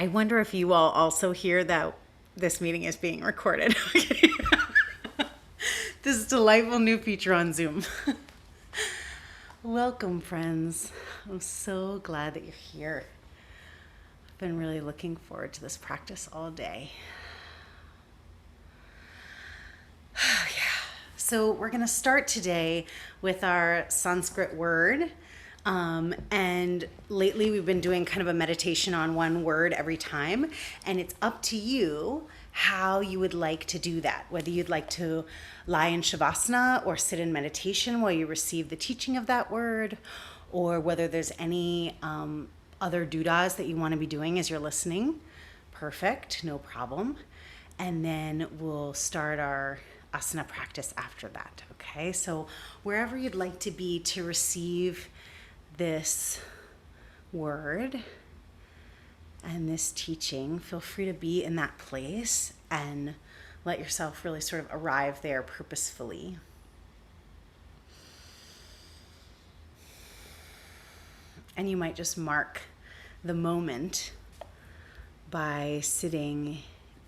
I wonder if you all also hear that this meeting is being recorded. This is a delightful new feature on Zoom. Welcome, friends. I'm so glad that you're here. I've been really looking forward to this practice all day. So we're going to start today with our Sanskrit word. And lately we've been doing kind of a meditation on one word every time. And it's up to you how you would like to do that. Whether you'd like to lie in Shavasana or sit in meditation while you receive the teaching of that word, or whether there's any other dudas that you want to be doing as you're listening. Perfect, no problem. And then we'll start our asana practice after that, okay? So wherever you'd like to be to receive this word and this teaching, feel free to be in that place and let yourself really sort of arrive there purposefully. And you might just mark the moment by sitting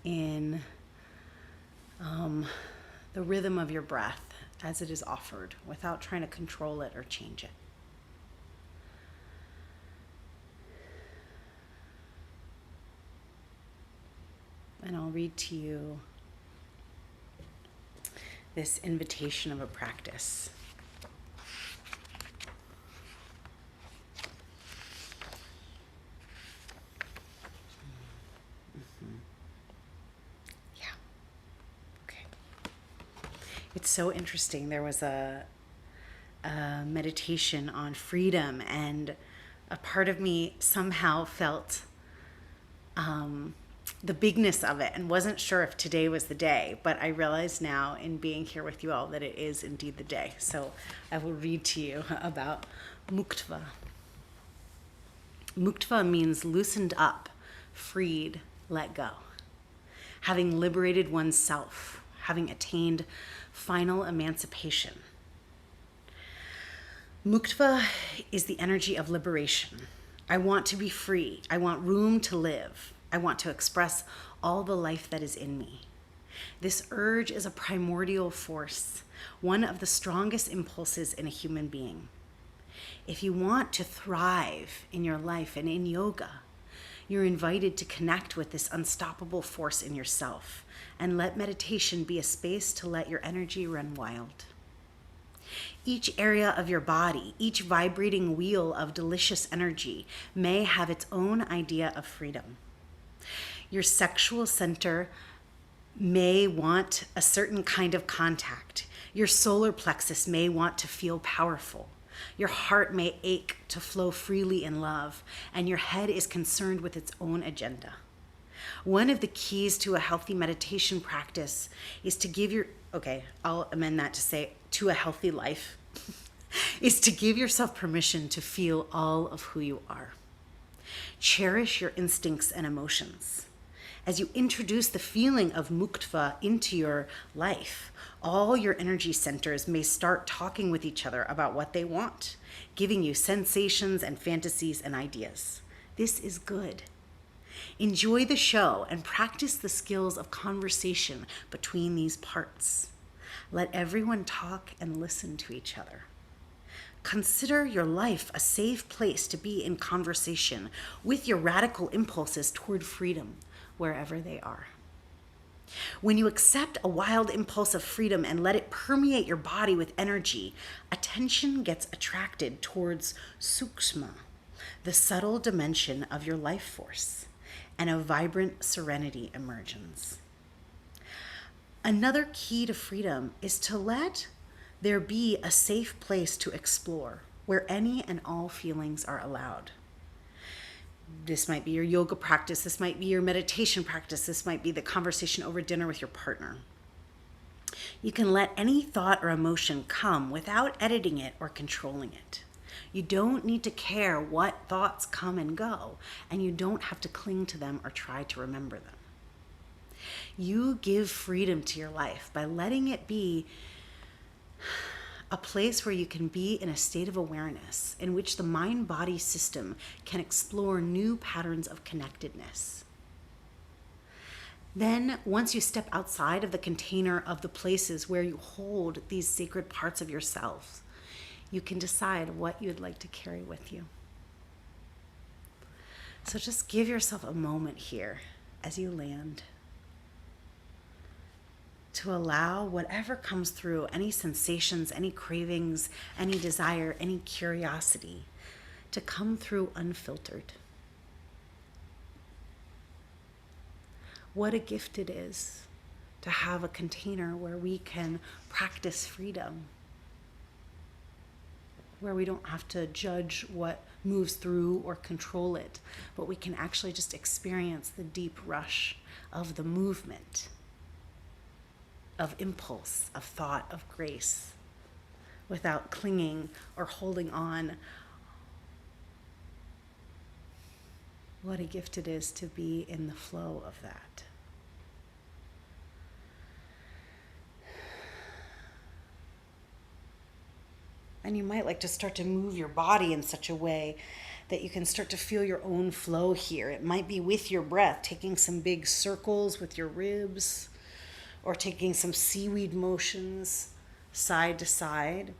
in the rhythm of your breath as it is offered without trying to control it or change it. And I'll read to you this invitation of a practice. It's so interesting. There was a meditation on freedom, and a part of me somehow felt the bigness of it and wasn't sure if today was the day, but I realize now in being here with you all that it is indeed the day. So I will read to you about Muktva. Muktva means loosened up, freed, let go. Having liberated oneself, having attained final emancipation. Muktva is the energy of liberation. I want to be free. I want room to live. I want to express all the life that is in me. This urge is a primordial force, one of the strongest impulses in a human being. If you want to thrive in your life and in yoga, you're invited to connect with this unstoppable force in yourself and let meditation be a space to let your energy run wild. Each area of your body, each vibrating wheel of delicious energy may have its own idea of freedom. Your sexual center may want a certain kind of contact. Your solar plexus may want to feel powerful. Your heart may ache to flow freely in love, and your head is concerned with its own agenda. One of the keys to a healthy meditation practice is to give I'll amend that to say to a healthy life, is to give yourself permission to feel all of who you are. Cherish your instincts and emotions. As you introduce the feeling of Muktva into your life, all your energy centers may start talking with each other about what they want, giving you sensations and fantasies and ideas. This is good. Enjoy the show and practice the skills of conversation between these parts. Let everyone talk and listen to each other. Consider your life a safe place to be in conversation with your radical impulses toward freedom, wherever they are. When you accept a wild impulse of freedom and let it permeate your body with energy, attention gets attracted towards sukshma, the subtle dimension of your life force, and a vibrant serenity emerges. Another key to freedom is to let there be a safe place to explore where any and all feelings are allowed. This might be your yoga practice, this might be your meditation practice, this might be the conversation over dinner with your partner. You can let any thought or emotion come without editing it or controlling it. You don't need to care what thoughts come and go, and you don't have to cling to them or try to remember them. You give freedom to your life by letting it be a place where you can be in a state of awareness in which the mind-body system can explore new patterns of connectedness. Then, once you step outside of the container of the places where you hold these sacred parts of yourself, you can decide what you'd like to carry with you. So just give yourself a moment here as you land to allow whatever comes through, any sensations, any cravings, any desire, any curiosity, to come through unfiltered. What a gift it is to have a container where we can practice freedom, where we don't have to judge what moves through or control it, but we can actually just experience the deep rush of the movement, of impulse, of thought, of grace, without clinging or holding on. What a gift it is to be in the flow of that. And you might like to start to move your body in such a way that you can start to feel your own flow here. It might be with your breath, taking some big circles with your ribs, or taking some seaweed motions side to side.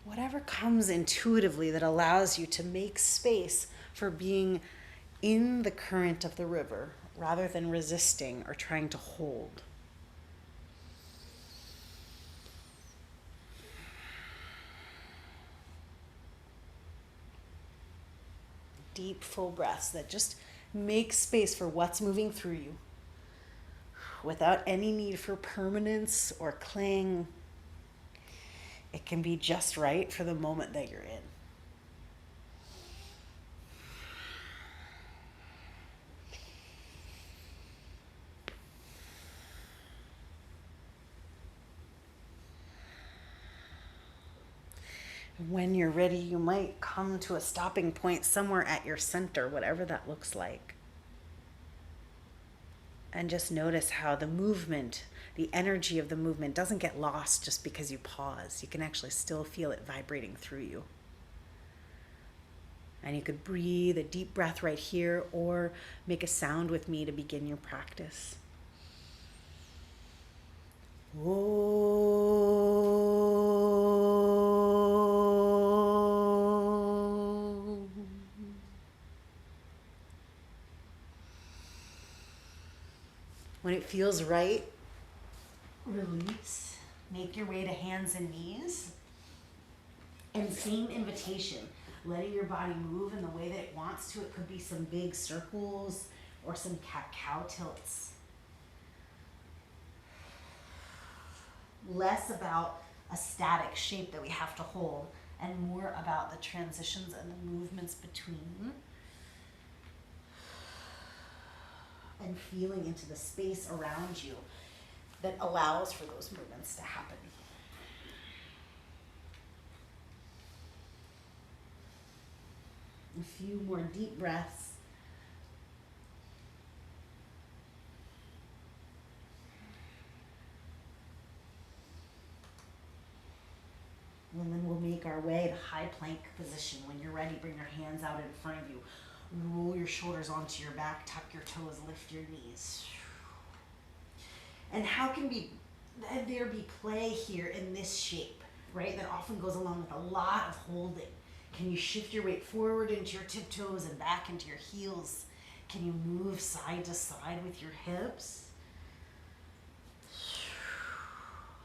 Whatever comes intuitively that allows you to make space for being in the current of the river rather than resisting or trying to hold. Deep, full breaths that just make space for what's moving through you without any need for permanence or cling. It can be just right for the moment that you're in. When you're ready, you might come to a stopping point somewhere at your center, whatever that looks like. And just notice how the movement, the energy of the movement doesn't get lost just because you pause. You can actually still feel it vibrating through you. And you could breathe a deep breath right here or make a sound with me to begin your practice. When it feels right, release. Make your way to hands and knees. And same invitation, letting your body move in the way that it wants to. It could be some big circles or some cat-cow tilts. Less about a static shape that we have to hold and more about the transitions and the movements between. And feeling into the space around you that allows for those movements to happen. A few more deep breaths. And then we'll make our way to high plank position. When you're ready, bring your hands out in front of you. Roll your shoulders onto your back, tuck your toes, lift your knees. And how can there be play here in this shape, right? That often goes along with a lot of holding. Can you shift your weight forward into your tiptoes and back into your heels? Can you move side to side with your hips?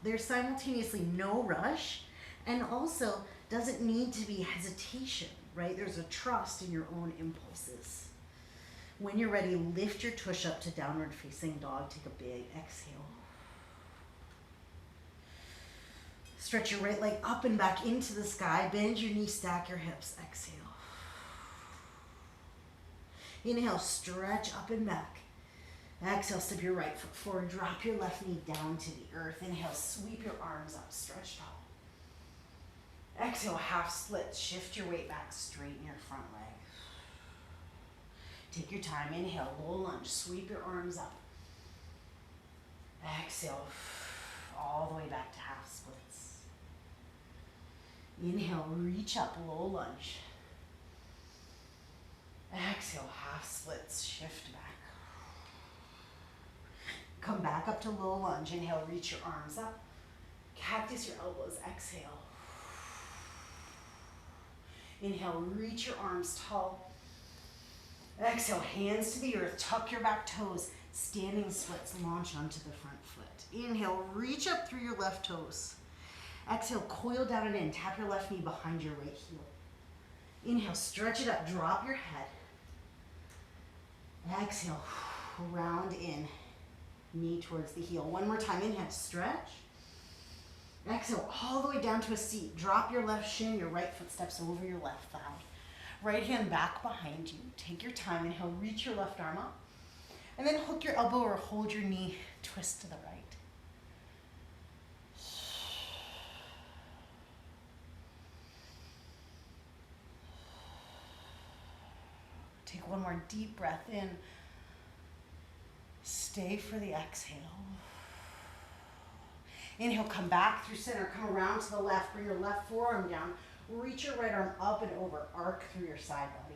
There's simultaneously no rush, and also doesn't need to be hesitation, right? There's a trust in your own impulses. When you're ready, lift your tush up to downward facing dog. Take a big exhale. Stretch your right leg up and back into the sky. Bend your knees, stack your hips. Exhale. Inhale, stretch up and back. Exhale, step your right foot forward. Drop your left knee down to the earth. Inhale, sweep your arms up, stretch tall. Exhale, half split. Shift your weight back, straighten your front leg. Take your time. Inhale, low lunge. Sweep your arms up. Exhale, all the way back to half splits. Inhale, reach up, low lunge. Exhale, half splits, shift back. Come back up to low lunge. Inhale, reach your arms up. Cactus your elbows, exhale. Inhale, reach your arms tall. Exhale, hands to the earth, tuck your back toes. Standing splits, launch onto the front foot. Inhale, reach up through your left toes. Exhale, coil down and in. Tap your left knee behind your right heel. Inhale, stretch it up, drop your head. Exhale, round in, knee towards the heel. One more time, inhale, stretch. Exhale, all the way down to a seat. Drop your left shin, your right foot steps over your left thigh. Right hand back behind you. Take your time. Inhale, reach your left arm up. And then hook your elbow or hold your knee, twist to the right. Take one more deep breath in. Stay for the exhale. Inhale, come back through center. Come around to the left. Bring your left forearm down. Reach your right arm up and over. Arc through your side body.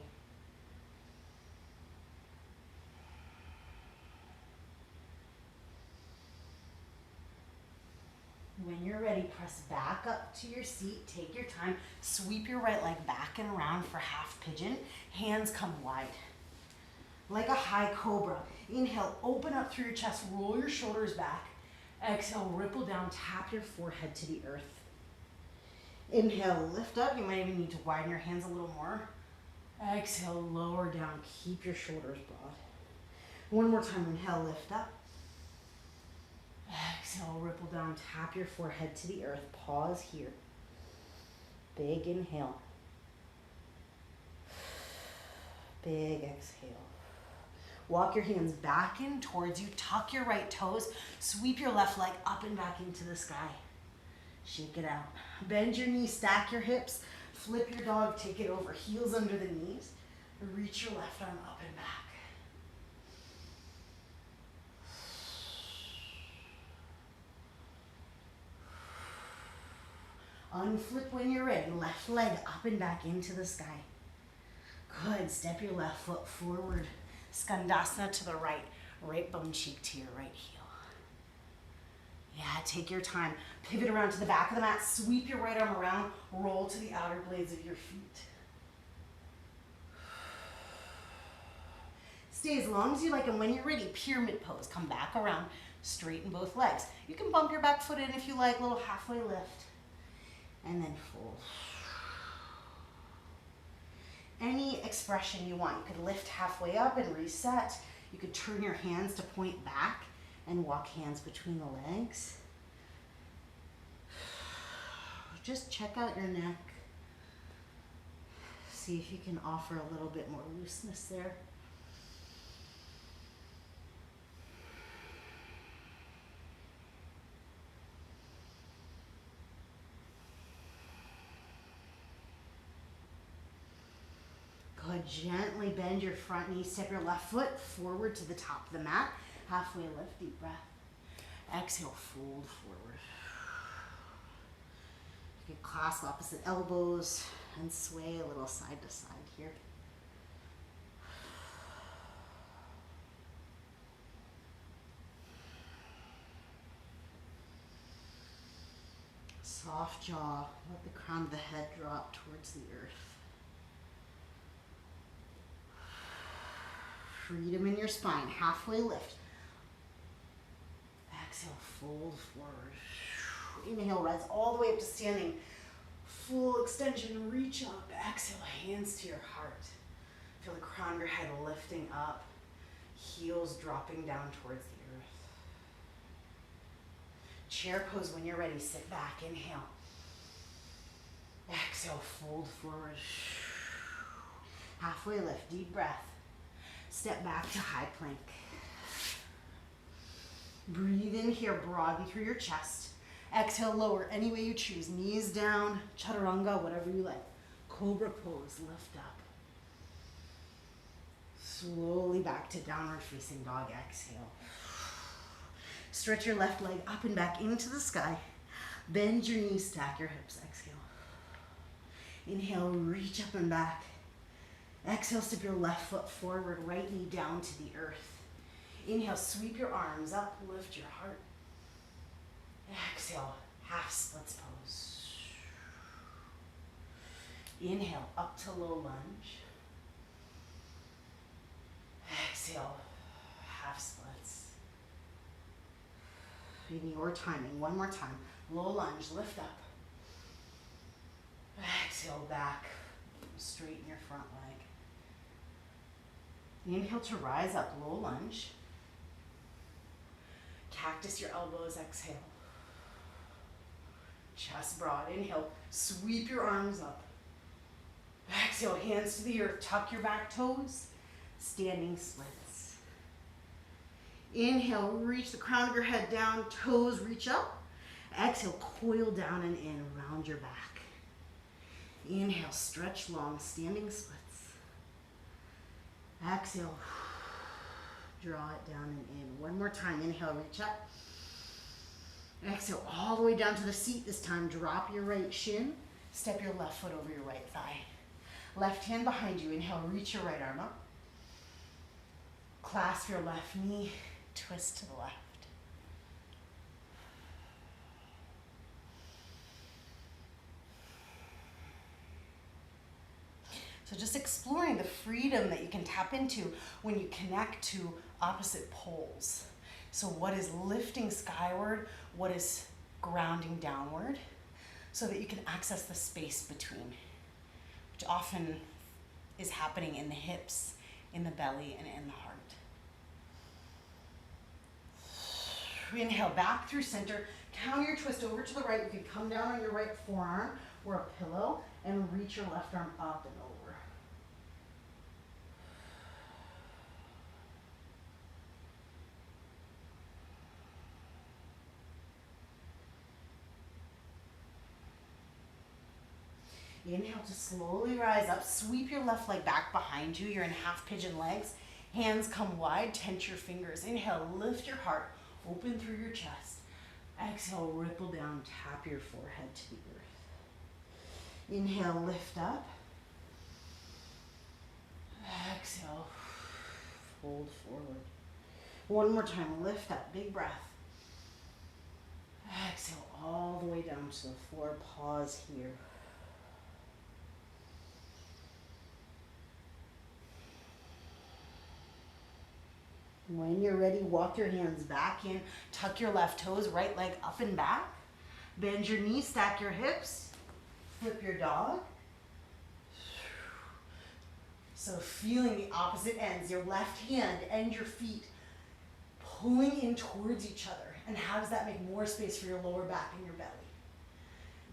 When you're ready, press back up to your seat. Take your time. Sweep your right leg back and around for half pigeon. Hands come wide. Like a high cobra. Inhale, open up through your chest. Roll your shoulders back. Exhale, ripple down. Tap your forehead to the earth. Inhale, lift up. You might even need to widen your hands a little more. Exhale, lower down. Keep your shoulders broad. One more time. Inhale, lift up. Exhale, ripple down, tap your forehead to the earth. Pause here. Big inhale. Big exhale. Walk your hands back in towards you. Tuck your right toes. Sweep your left leg up and back into the sky. Shake it out. Bend your knees, stack your hips. Flip your dog, take it over. Heels under the knees. Reach your left arm up and back. Unflip when you're ready. Left leg up and back into the sky. Good. Step your left foot forward. Skandasana to the right. Right bum cheek to your right heel. Yeah, take your time. Pivot around to the back of the mat. Sweep your right arm around. Roll to the outer blades of your feet. Stay as long as you like, and when you're ready, pyramid pose. Come back around. Straighten both legs. You can bump your back foot in if you like. Little halfway lift. And then fold. Any expression you want. You could lift halfway up and reset. You could turn your hands to point back and walk hands between the legs. Just check out your neck. See if you can offer a little bit more looseness there. Good. Gently bend your front knee. Step your left foot forward to the top of the mat. Halfway lift. Deep breath. Exhale. Fold forward. You can clasp opposite elbows and sway a little side to side here. Soft jaw. Let the crown of the head drop towards the earth. Freedom in your spine. Halfway lift. Exhale, fold forward. Inhale, rise all the way up to standing. Full extension, reach up. Exhale, hands to your heart. Feel the crown of your head lifting up. Heels dropping down towards the earth. Chair pose when you're ready. Sit back, inhale. Exhale, fold forward. Halfway lift, deep breath. Step back to high plank. Breathe in here, broaden through your chest. Exhale, lower any way you choose. Knees down, chaturanga, whatever you like. Cobra pose, lift up. Slowly back to downward facing dog, exhale. Stretch your left leg up and back into the sky. Bend your knees, stack your hips, exhale. Inhale, reach up and back. Exhale, step your left foot forward, right knee down to the earth. Inhale, sweep your arms up, lift your heart. Exhale, half splits pose. Inhale, up to low lunge. Exhale, half splits. In your timing, one more time. Low lunge, lift up. Exhale, back. Straighten your front leg. Inhale to rise up, low lunge. Cactus your elbows, exhale. Chest broad, inhale, sweep your arms up. Exhale, hands to the earth, tuck your back toes, standing splits. Inhale, reach the crown of your head down, toes reach up. Exhale, coil down and in, round your back. Inhale, stretch long, standing splits. Exhale, draw it down and in. One more time, inhale, reach up. Exhale, all the way down to the seat this time. Drop your right shin, step your left foot over your right thigh. Left hand behind you, inhale, reach your right arm up. Clasp your left knee, twist to the left. So just exploring the freedom that you can tap into when you connect to opposite poles. So what is lifting skyward, what is grounding downward, so that you can access the space between, which often is happening in the hips, in the belly, and in the heart. Inhale, back through center. Counter your twist over to the right. You can come down on your right forearm or a pillow and reach your left arm up and over. Inhale to slowly rise up. Sweep your left leg back behind you. You're in half pigeon legs. Hands come wide. Tense your fingers. Inhale, lift your heart. Open through your chest. Exhale, ripple down. Tap your forehead to the earth. Inhale, lift up. Exhale, fold forward. One more time. Lift up. Big breath. Exhale all the way down to the floor. Pause here. When you're ready, walk your hands back in, tuck your left toes, right leg up and back. Bend your knees, stack your hips, flip your dog. So feeling the opposite ends, your left hand and your feet pulling in towards each other. And how does that make more space for your lower back and your belly?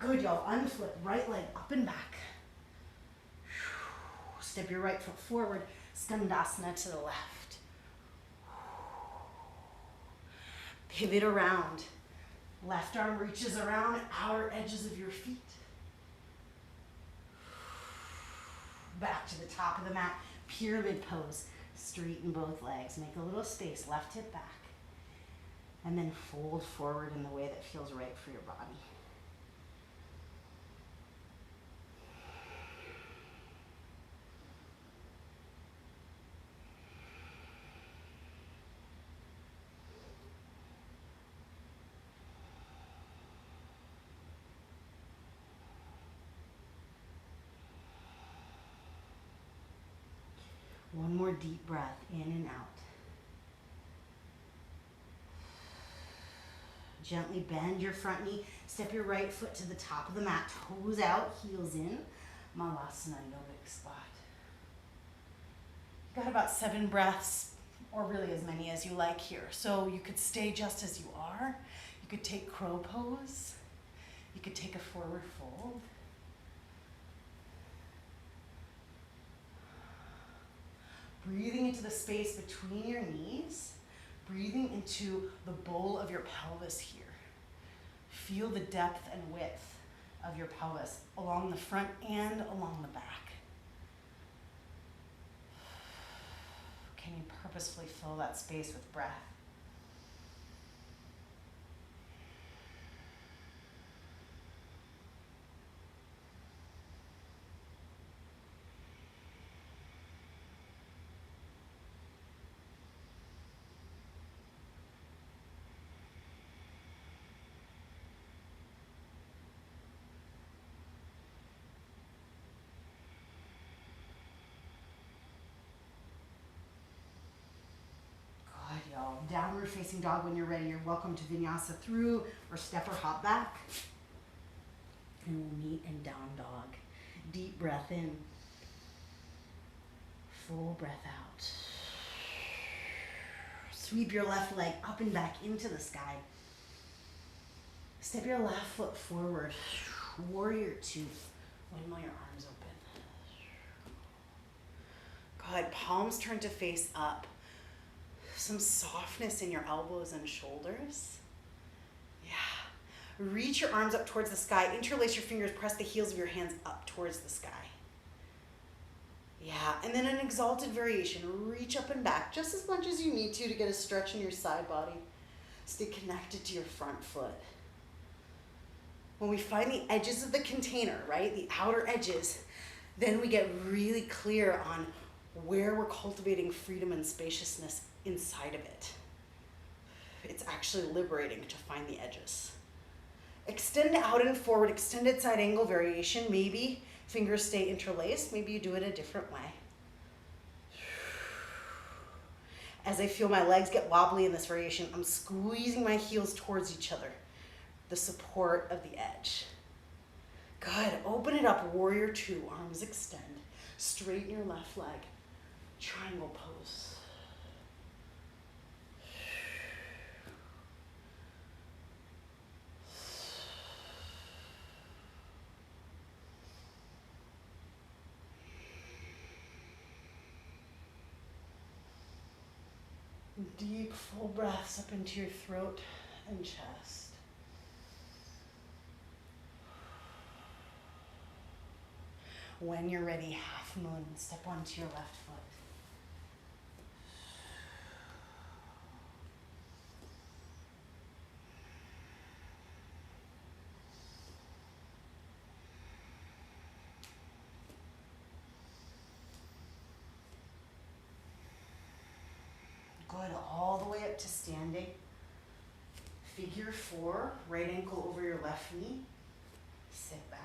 Good, y'all. Unflip, right leg up and back. Step your right foot forward, Skandasana to the left. Pivot around. Left arm reaches around outer edges of your feet. Back to the top of the mat. Pyramid pose. Straighten both legs. Make a little space. Left hip back. And then fold forward in the way that feels right for your body. One more deep breath in and out. Gently bend your front knee. Step your right foot to the top of the mat. Toes out, heels in. Malasana, yogic squat. You've got about 7 breaths, or really as many as you like here. So you could stay just as you are. You could take crow pose. You could take a forward fold. Breathing into the space between your knees, breathing into the bowl of your pelvis here. Feel the depth and width of your pelvis along the front and along the back. Can you purposefully fill that space with breath? downward facing dog. When you're ready, you're welcome to vinyasa through or step or hop back. And we'll meet in down dog. Deep breath in. Full breath out. Sweep your left leg up and back into the sky. Step your left foot forward. Warrior two. Windmill your arms open. Good. Palms turn to face up. Some softness in your elbows and shoulders. Yeah. Reach your arms up towards the sky. Interlace your fingers. Press the heels of your hands up towards the sky. Yeah. And then an exalted variation. Reach up and back just as much as you need to get a stretch in your side body. Stay connected to your front foot. When we find the edges of the container, right, the outer edges, then we get really clear on where we're cultivating freedom and spaciousness inside of it. It's actually liberating to find the edges. Extend out and forward, extended side angle variation. Maybe fingers stay interlaced. Maybe you do it a different way. As I feel my legs get wobbly in this variation, I'm squeezing my heels towards each other. The support of the edge. Good. Open it up. Warrior two. Arms extend. Straighten your left leg. Triangle pose. Deep, full breaths up into your throat and chest. When you're ready, half moon, step onto your left foot. Good, all the way up to standing. Figure four, right ankle over your left knee. Sit back.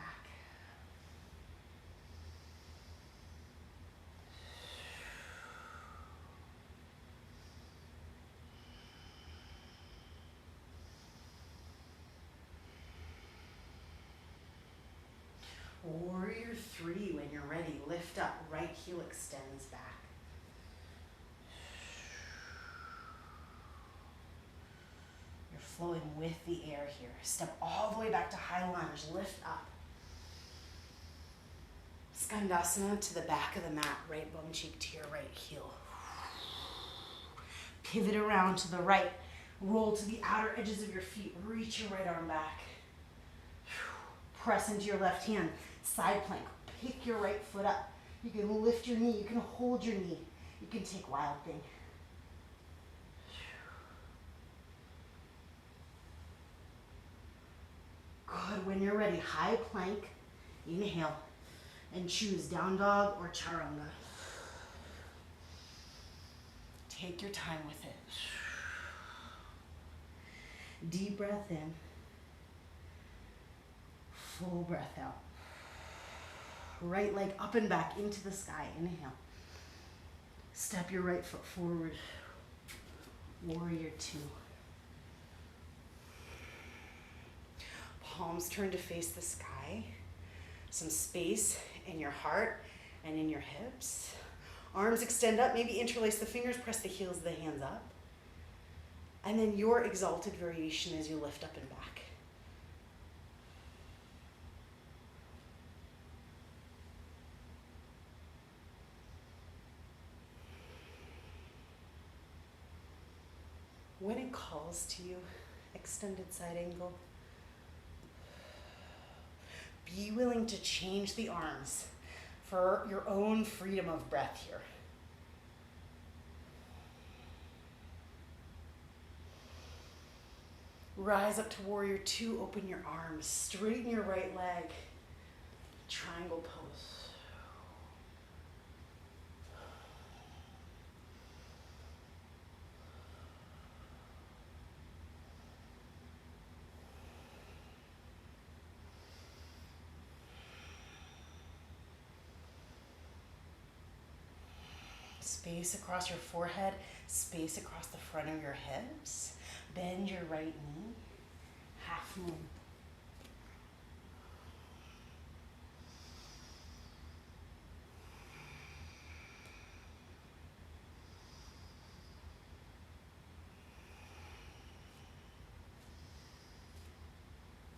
Warrior three, when you're ready, lift up, right heel extends back. You're flowing with the air here. Step all the way back to high lunge, lift up. Skandasana to the back of the mat, right bum cheek to your right heel. Pivot around to the right, roll to the outer edges of your feet, reach your right arm back. Press into your left hand. Side plank, pick your right foot up. You can lift your knee, you can hold your knee. You can take wild thing. Good, when you're ready, high plank, inhale, and choose down dog or chaturanga. Take your time with it. Deep breath in, full breath out. Right leg up and back into the sky. Inhale. Step your right foot forward. Warrior two. Palms turn to face the sky. Some space in your heart and in your hips. Arms extend up. Maybe interlace the fingers. Press the heels of the hands up. And then your exalted variation as you lift up and back. When it calls to you, extended side angle. Be willing to change the arms for your own freedom of breath here. Rise up to warrior two, open your arms, straighten your right leg, triangle pose. Space across your forehead, space across the front of your hips. Bend your right knee, half moon.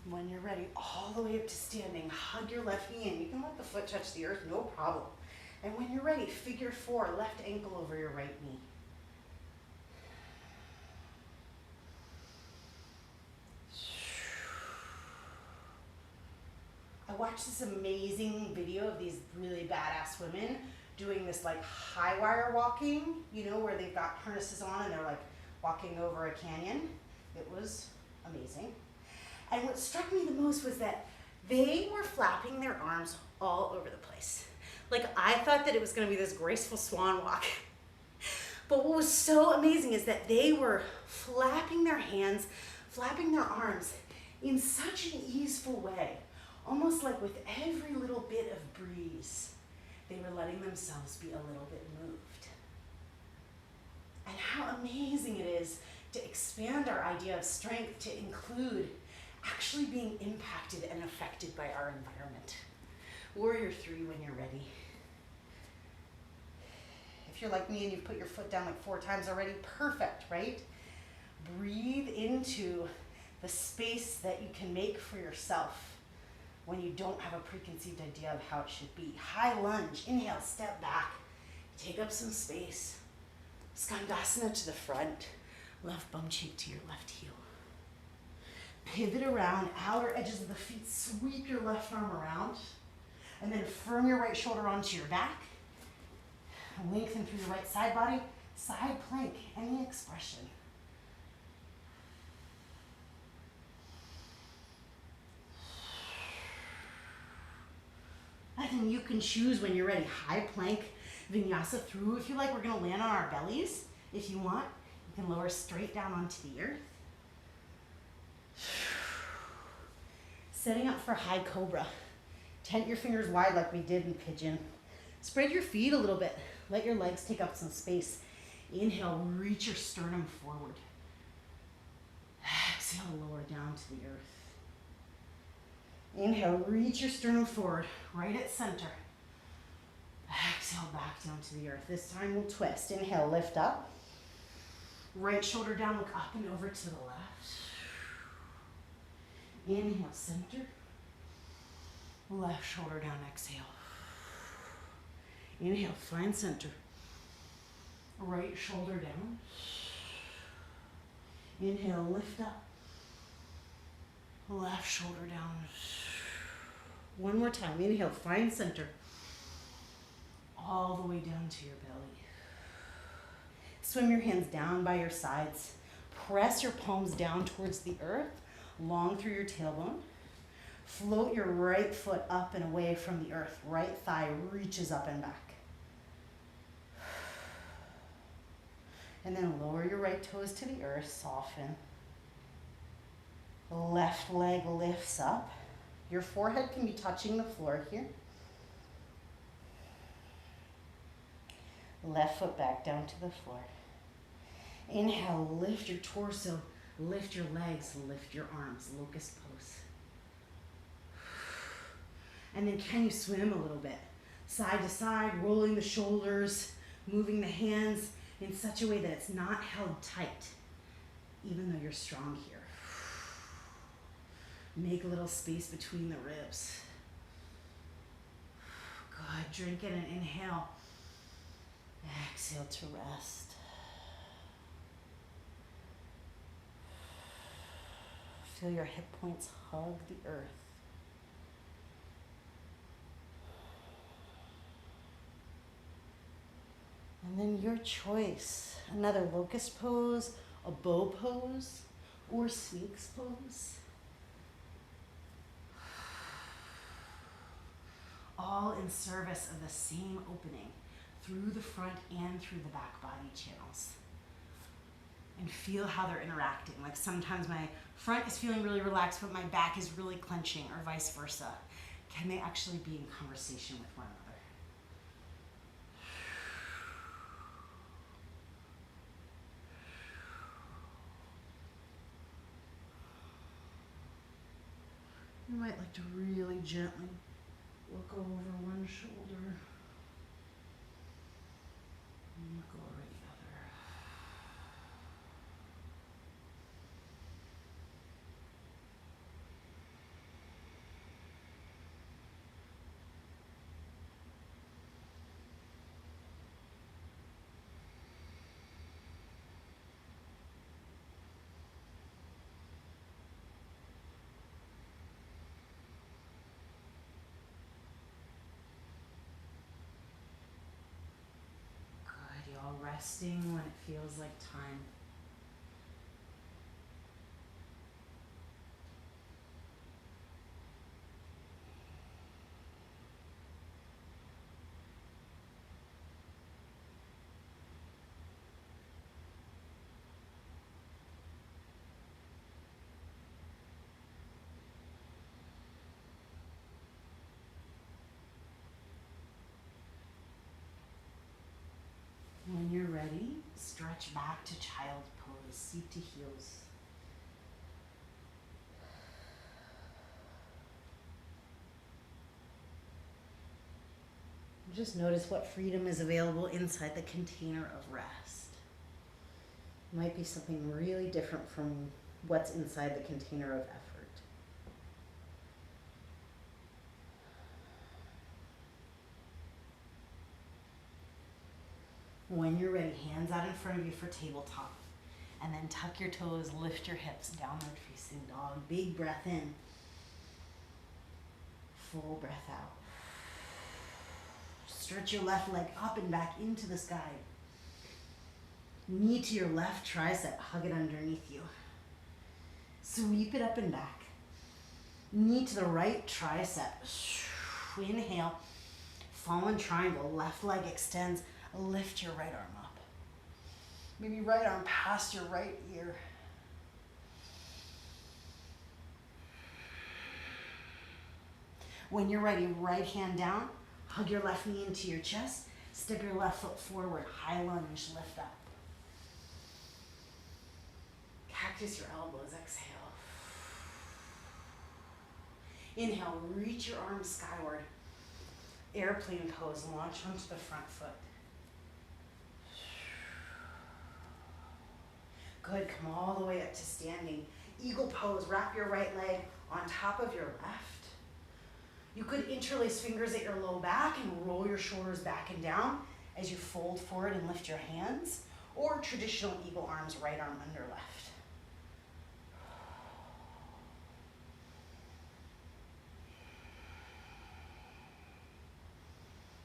When you're ready, all the way up to standing, hug your left knee in. You can let the foot touch the earth, no problem. And when you're ready, figure four, left ankle over your right knee. I watched this amazing video of these really badass women doing this like high wire walking, you know, where they've got harnesses on and they're like walking over a canyon. It was amazing. And what struck me the most was that they were flapping their arms all over the place. Like I thought that it was going to be this graceful swan walk. But what was so amazing is that they were flapping their hands, flapping their arms in such an easeful way, almost like with every little bit of breeze, they were letting themselves be a little bit moved. And how amazing it is to expand our idea of strength to include actually being impacted and affected by our environment. Warrior three when you're ready. If you're like me and you've put your foot down like 4 times already, perfect, right? Breathe into the space that you can make for yourself when you don't have a preconceived idea of how it should be. High lunge, inhale, step back, take up some space. Skandasana to the front, left bum cheek to your left heel. Pivot around, outer edges of the feet, sweep your left arm around, and then firm your right shoulder onto your back. Lengthen through your right side body, side plank, any expression. And then you can choose when you're ready, high plank, vinyasa through. If you like, we're gonna land on our bellies. If you want, you can lower straight down onto the earth. Setting up for high cobra. Tent your fingers wide like we did in pigeon. Spread your feet a little bit. Let your legs take up some space. Inhale, reach your sternum forward. Exhale, lower down to the earth. Inhale, reach your sternum forward, right at center. Exhale, back down to the earth. This time we'll twist. Inhale, lift up. Right shoulder down, look up and over to the left. Inhale, center. Left shoulder down, exhale. Inhale, find center. Right shoulder down. Inhale, lift up. Left shoulder down. One more time. Inhale, find center. All the way down to your belly. Swim your hands down by your sides. Press your palms down towards the earth, long through your tailbone. Float your right foot up and away from the earth. Right thigh reaches up and back. And then lower your right toes to the earth, soften. Left leg lifts up. Your forehead can be touching the floor here. Left foot back down to the floor. Inhale, lift your torso, lift your legs, lift your arms, locust pose. And then can you swim a little bit? Side to side, rolling the shoulders, moving the hands in such a way that it's not held tight, even though you're strong here. Make a little space between the ribs. Good, drink it and inhale. Exhale to rest. Feel your hip points hug the earth. And then your choice, another locust pose, a bow pose, or sphinx pose. All in service of the same opening through the front and through the back body channels. And feel how they're interacting. Like sometimes my front is feeling really relaxed, but my back is really clenching, or vice versa. Can they actually be in conversation with one another? might like to really gently look over one shoulder and look over the other. Good, y'all resting when it feels like time. When you're ready, stretch back to child pose, seat to heels. Just notice what freedom is available inside the container of rest. It might be something really different from what's inside the container of effort. When you're ready, hands out in front of you for tabletop. And then tuck your toes, lift your hips, downward facing dog. Big breath in. Full breath out. Stretch your left leg up and back into the sky. Knee to your left tricep, hug it underneath you. Sweep it up and back. Knee to the right tricep. Inhale, fallen triangle, left leg extends. Lift your right arm up. Maybe right arm past your right ear. When you're ready, right hand down, hug your left knee into your chest, step your left foot forward, high lunge, lift up. Cactus your elbows, exhale. Inhale, reach your arms skyward. Airplane pose, launch onto the front foot. Good, come all the way up to standing. Eagle pose, wrap your right leg on top of your left. You could interlace fingers at your low back and roll your shoulders back and down as you fold forward and lift your hands, or traditional eagle arms, right arm under left.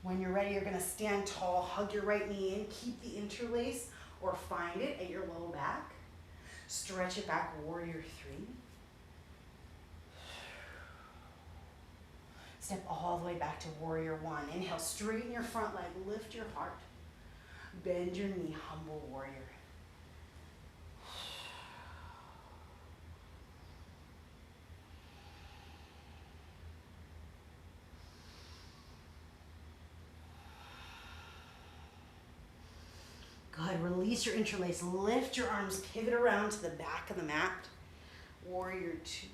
When you're ready, you're gonna stand tall, hug your right knee in, keep the interlace or find it at your low back. Stretch it back, warrior three. Step all the way back to warrior one. Inhale, straighten your front leg, lift your heart. Bend your knee, humble warrior. Good, release your interlace, lift your arms, pivot around to the back of the mat. Warrior two.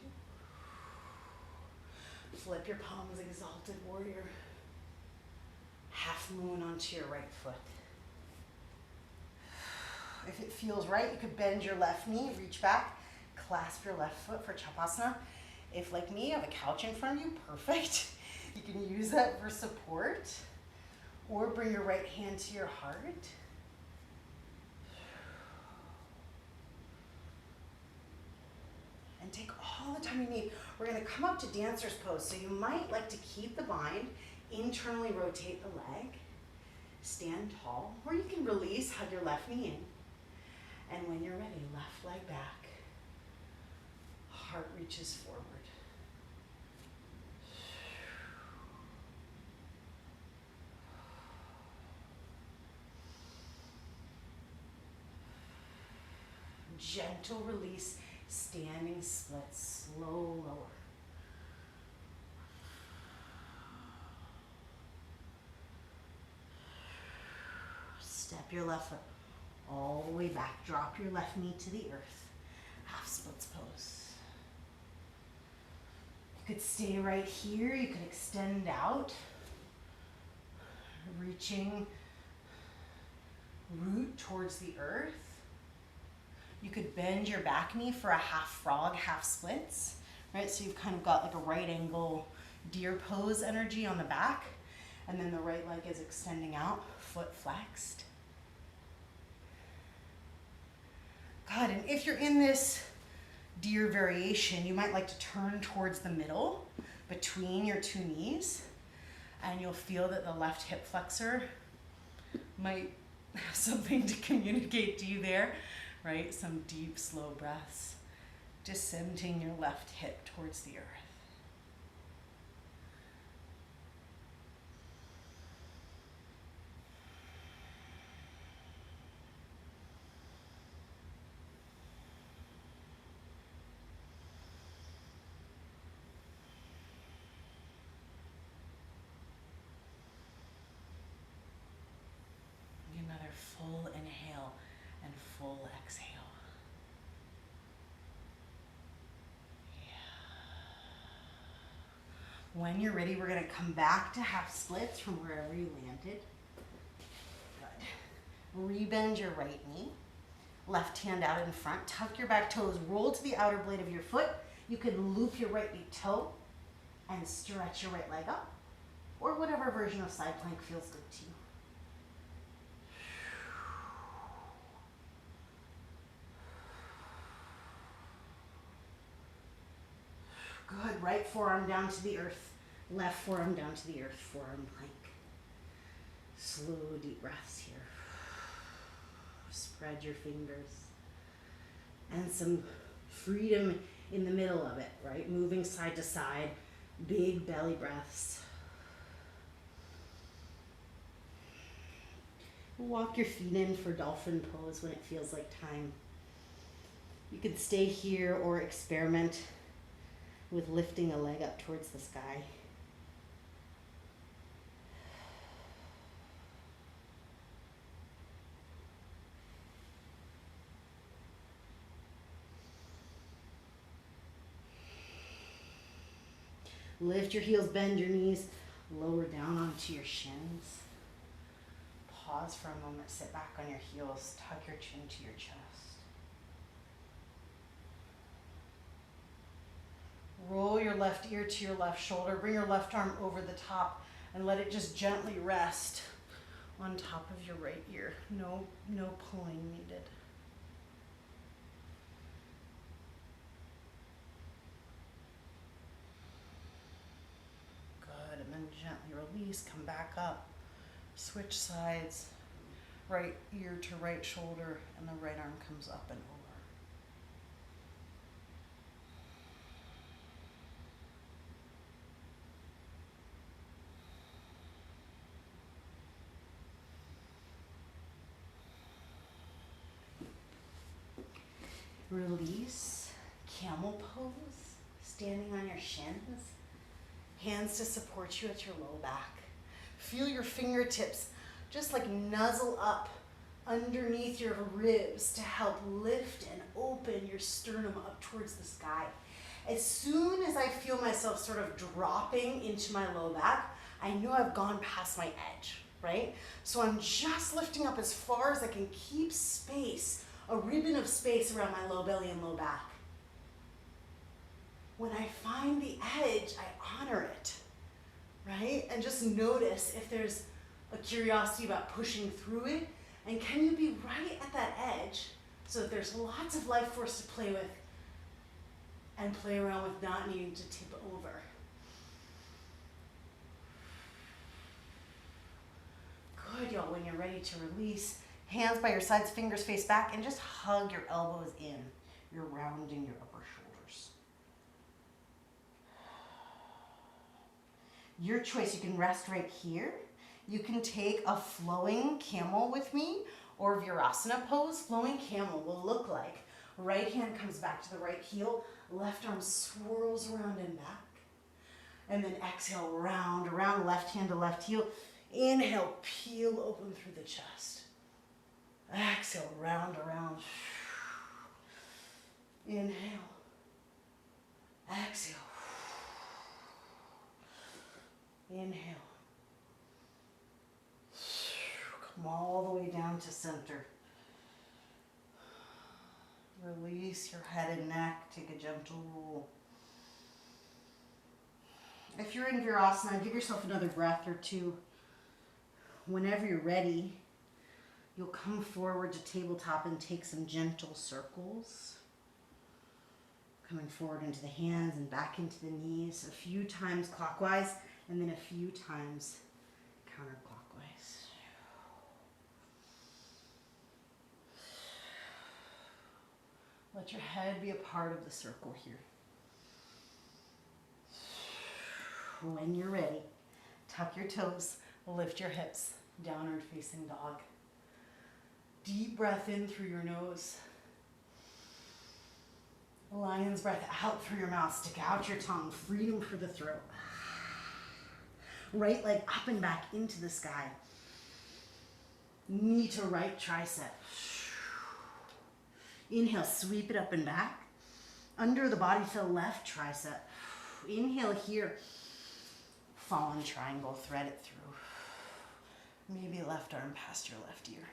Flip your palms, exalted warrior. Half moon onto your right foot. If it feels right, you could bend your left knee, reach back, clasp your left foot for Chapasana. If, like me, you have a couch in front of you, perfect. You can use that for support. Or bring your right hand to your heart. And take all the time you need. We're gonna come up to dancer's pose. So you might like to keep the bind, internally rotate the leg, stand tall, or you can release, hug your left knee in. And when you're ready, left leg back, heart reaches forward. Gentle release, standing split, slow lower. Step your left foot all the way back. Drop your left knee to the earth. Half splits pose. You could stay right here. You could extend out, reaching root towards the earth. You could bend your back knee for a half frog, half splits, right? So you've kind of got like a right angle deer pose energy on the back, and then the right leg is extending out, foot flexed. Good, and if you're in this deer variation, you might like to turn towards the middle between your two knees, and you'll feel that the left hip flexor might have something to communicate to you there, right? Some deep, slow breaths, descending your left hip towards the earth. Another full inhale and full exhale. When you're ready, we're going to come back to half splits from wherever you landed. Good. Rebend your right knee. Left hand out in front. Tuck your back toes. Roll to the outer blade of your foot. You can loop your right big toe and stretch your right leg up, or whatever version of side plank feels good to you. Good, right forearm down to the earth, left forearm down to the earth, forearm plank. Slow, deep breaths here. Spread your fingers. And some freedom in the middle of it, right? Moving side to side, big belly breaths. Walk your feet in for dolphin pose when it feels like time. You can stay here or experiment with lifting a leg up towards the sky. Lift your heels, bend your knees, lower down onto your shins. Pause for a moment, sit back on your heels, tuck your chin to your chest. Roll your left ear to your left shoulder. Bring your left arm over the top and let it just gently rest on top of your right ear. No pulling needed. Good, and then gently release, come back up. Switch sides, right ear to right shoulder, and the right arm comes up and over. Release, camel pose, standing on your shins, hands to support you at your low back. Feel your fingertips just like nuzzle up underneath your ribs to help lift and open your sternum up towards the sky. As soon as I feel myself sort of dropping into my low back, I know I've gone past my edge, right? So I'm just lifting up as far as I can keep space, a ribbon of space around my low belly and low back. When I find the edge, I honor it, right? And just notice if there's a curiosity about pushing through it, and can you be right at that edge so that there's lots of life force to play with and play around with not needing to tip over. Good, y'all. When you're ready to release, hands by your sides, fingers face back, and just hug your elbows in. You're rounding your upper shoulders. Your choice, you can rest right here. You can take a flowing camel with me or Virasana pose. Flowing camel will look like right hand comes back to the right heel, left arm swirls around and back. And then exhale, round, around, left hand to left heel. Inhale, peel open through the chest. Exhale, round, around. Inhale. Exhale. Inhale. Come all the way down to center. Release your head and neck. Take a gentle roll. If you're in Virasana, give yourself another breath or two. Whenever you're ready, you'll come forward to tabletop and take some gentle circles. Coming forward into the hands and back into the knees, a few times clockwise and then a few times counterclockwise. Let your head be a part of the circle here. When you're ready, tuck your toes, lift your hips, downward facing dog. Deep breath in through your nose. Lion's breath out through your mouth. Stick out your tongue. Freedom for the throat. Right leg up and back into the sky. Knee to right tricep. Inhale, sweep it up and back. Under the body, feel left tricep. Inhale here. Fallen triangle, thread it through. Maybe left arm past your left ear.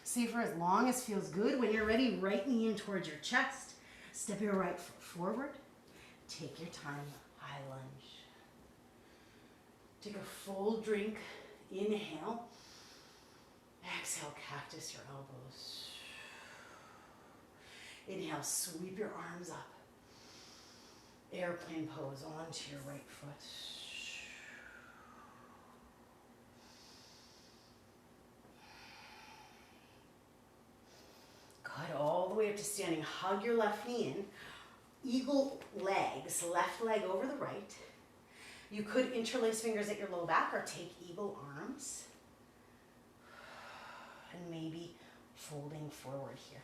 Stay for as long as feels good. When you're ready, right knee in towards your chest. Step your right foot forward. Take your time, high lunge. Take a full drink. Inhale. Exhale, cactus your elbows. Inhale, sweep your arms up. Airplane pose onto your right foot. Good, all the way up to standing. Hug your left knee in. Eagle legs, left leg over the right. You could interlace fingers at your low back or take eagle arms. And maybe folding forward here.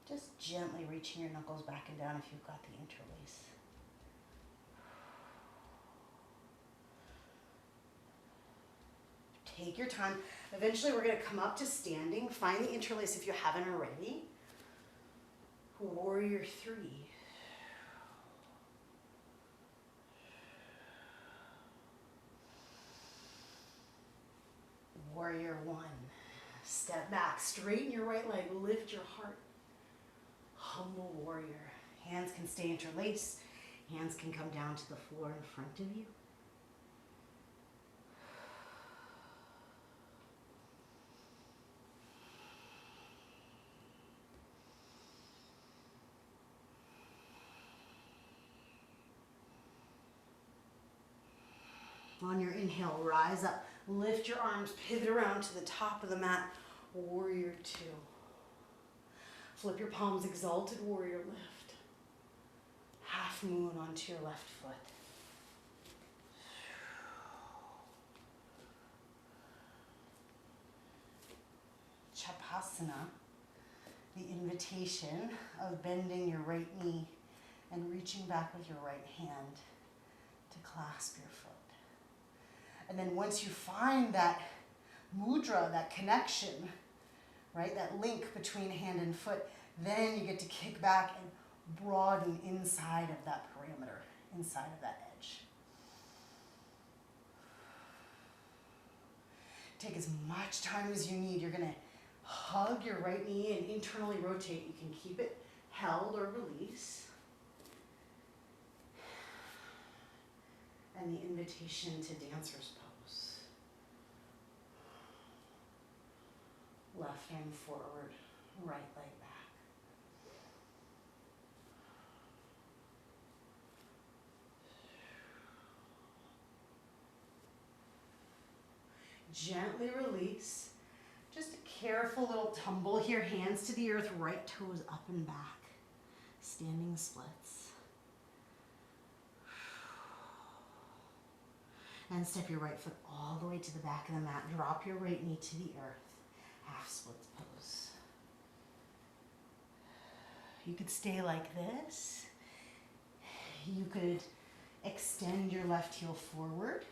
Just gently reaching your knuckles back and down if you've got the interlace. Take your time. Eventually we're going to come up to standing. Find the interlace if you haven't already. Warrior 3. Warrior 1. Step back, straighten your right leg, lift your heart. Humble warrior. Hands can stay interlaced. Hands can come down to the floor in front of you. On your inhale, rise up, lift your arms, pivot around to the top of the mat. Warrior 2. Flip your palms, exalted warrior lift. Half moon onto your left foot. Chapasana, the invitation of bending your right knee and reaching back with your right hand to clasp your foot. And then once you find that mudra, that connection, right, that link between hand and foot, then you get to kick back and broaden inside of that perimeter, inside of that edge. Take as much time as you need. You're going to hug your right knee and internally rotate. You can keep it held or release. And the invitation to dancer's pose. Left arm forward, right leg back. Gently release. Just a careful little tumble here, hands to the earth, right toes up and back. Standing splits. And step your right foot all the way to the back of the mat. Drop your right knee to the earth. Half splits pose. You could stay like this. You could extend your left heel forward.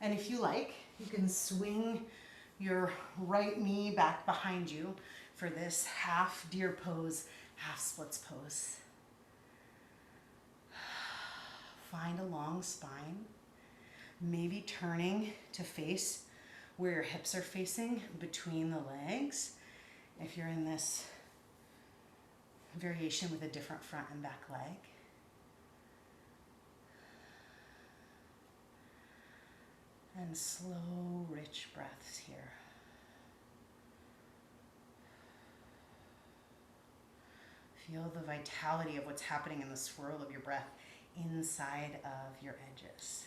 And if you like, you can swing your right knee back behind you. for this half deer pose, half splits pose. Find a long spine, maybe turning to face where your hips are facing between the legs. If you're in this variation with a different front and back leg. And slow, rich breaths here. Feel the vitality of what's happening in the swirl of your breath inside of your edges.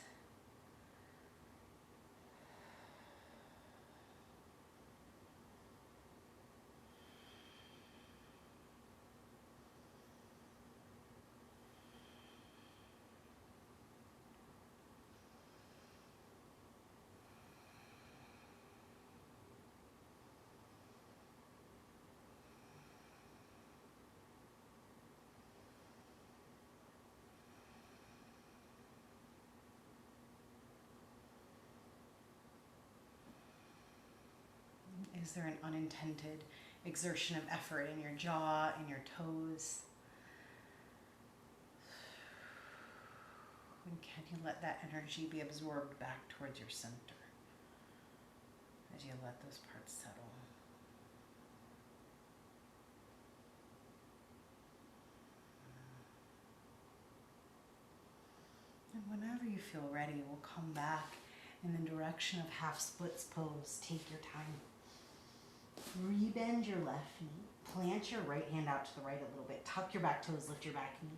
Is there an unintended exertion of effort in your jaw and your toes? And can you let that energy be absorbed back towards your center as you let those parts settle? And whenever you feel ready, we'll come back in the direction of half splits pose. Take your time. Rebend your left knee. Plant your right hand out to the right a little bit. Tuck your back toes, lift your back knee.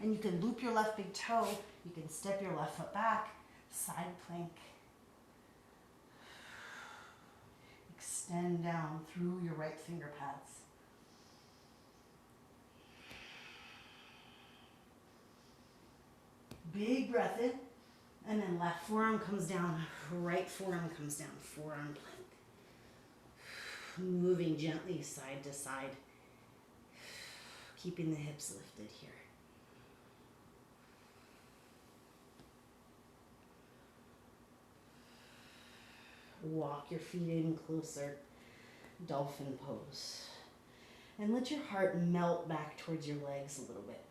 And you can loop your left big toe. You can step your left foot back. Side plank. Extend down through your right finger pads. Big breath in. And then left forearm comes down. Right forearm comes down. Forearm plank. Moving gently side to side, keeping the hips lifted here. Walk your feet in closer, dolphin pose. And let your heart melt back towards your legs a little bit.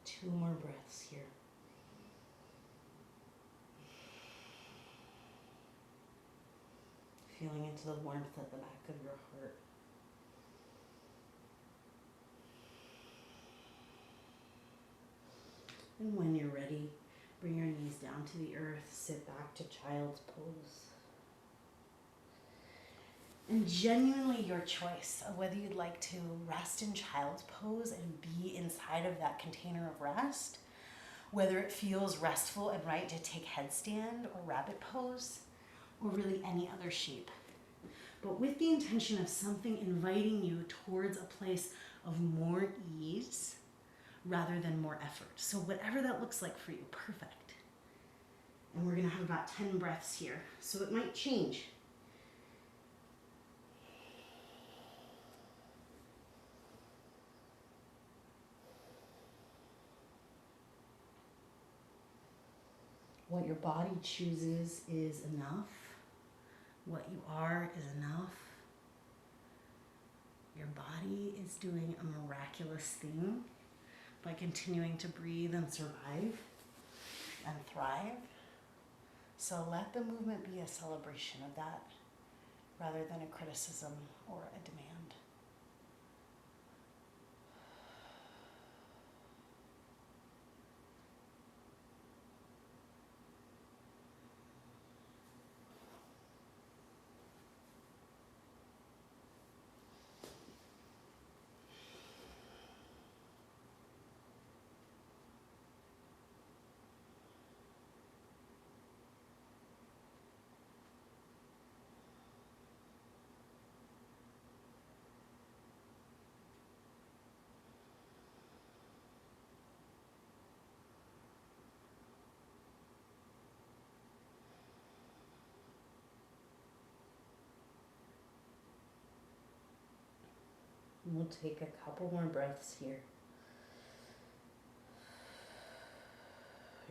Two more breaths here. Feeling into the warmth at the back of your heart. And when you're ready, bring your knees down to the earth, sit back to child's pose. And genuinely your choice of whether you'd like to rest in child's pose and be inside of that container of rest, whether it feels restful and right to take headstand or rabbit pose, or really any other shape. But with the intention of something inviting you towards a place of more ease rather than more effort. So whatever that looks like for you, perfect. And we're gonna have about 10 breaths here, so it might change. What your body chooses is enough. What you are is enough. Your body is doing a miraculous thing by continuing to breathe and survive and thrive. So let the movement be a celebration of that rather than a criticism or a demand. And we'll take a couple more breaths here.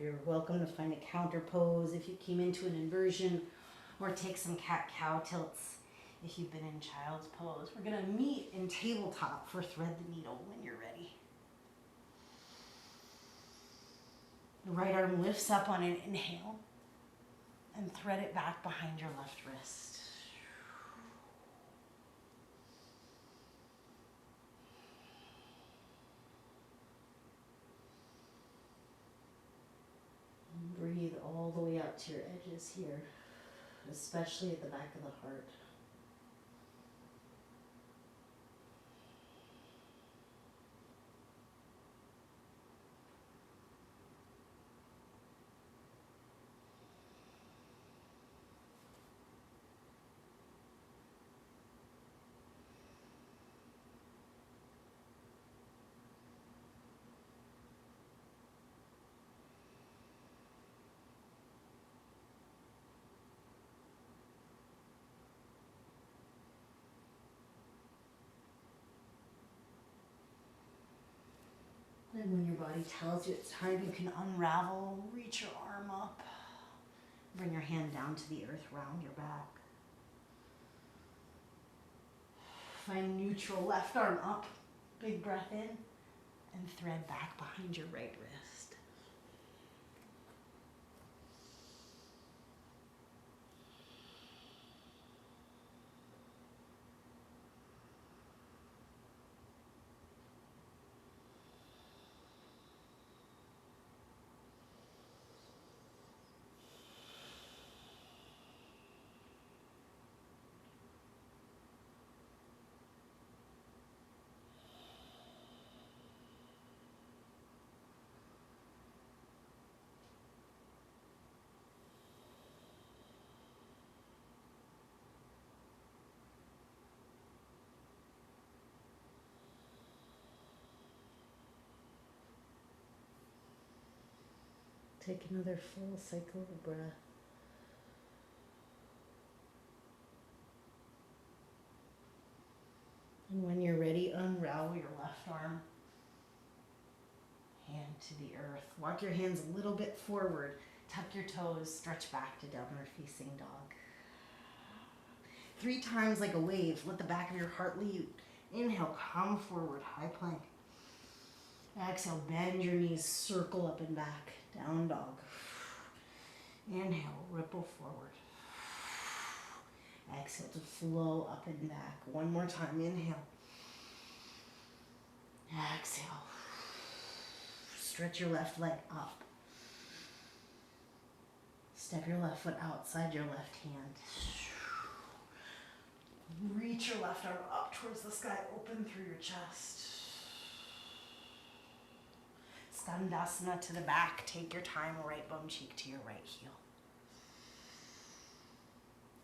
You're welcome to find a counter pose if you came into an inversion, or take some cat-cow tilts if you've been in child's pose. We're gonna meet in tabletop for thread the needle when you're ready. The right arm lifts up on an inhale and thread it back behind your left wrist. And breathe all the way out to your edges here, especially at the back of the heart. And when your body tells you it's time, you can unravel, reach your arm up, bring your hand down to the earth, round your back. Find neutral, left arm up, big breath in, and thread back behind your right wrist. Take another full cycle of breath. And when you're ready, unravel your left arm, hand to the earth. Walk your hands a little bit forward. Tuck your toes, stretch back to downward facing dog. 3 times like a wave. Let the back of your heart lead. Inhale, come forward, high plank. Exhale, bend your knees, circle up and back, down dog. Inhale, ripple forward. Exhale to flow up and back. One more time, inhale. Exhale. Stretch your left leg up. Step your left foot outside your left hand. Reach your left arm up towards the sky, open through your chest. Skandasana to the back. Take your time, right bum cheek to your right heel.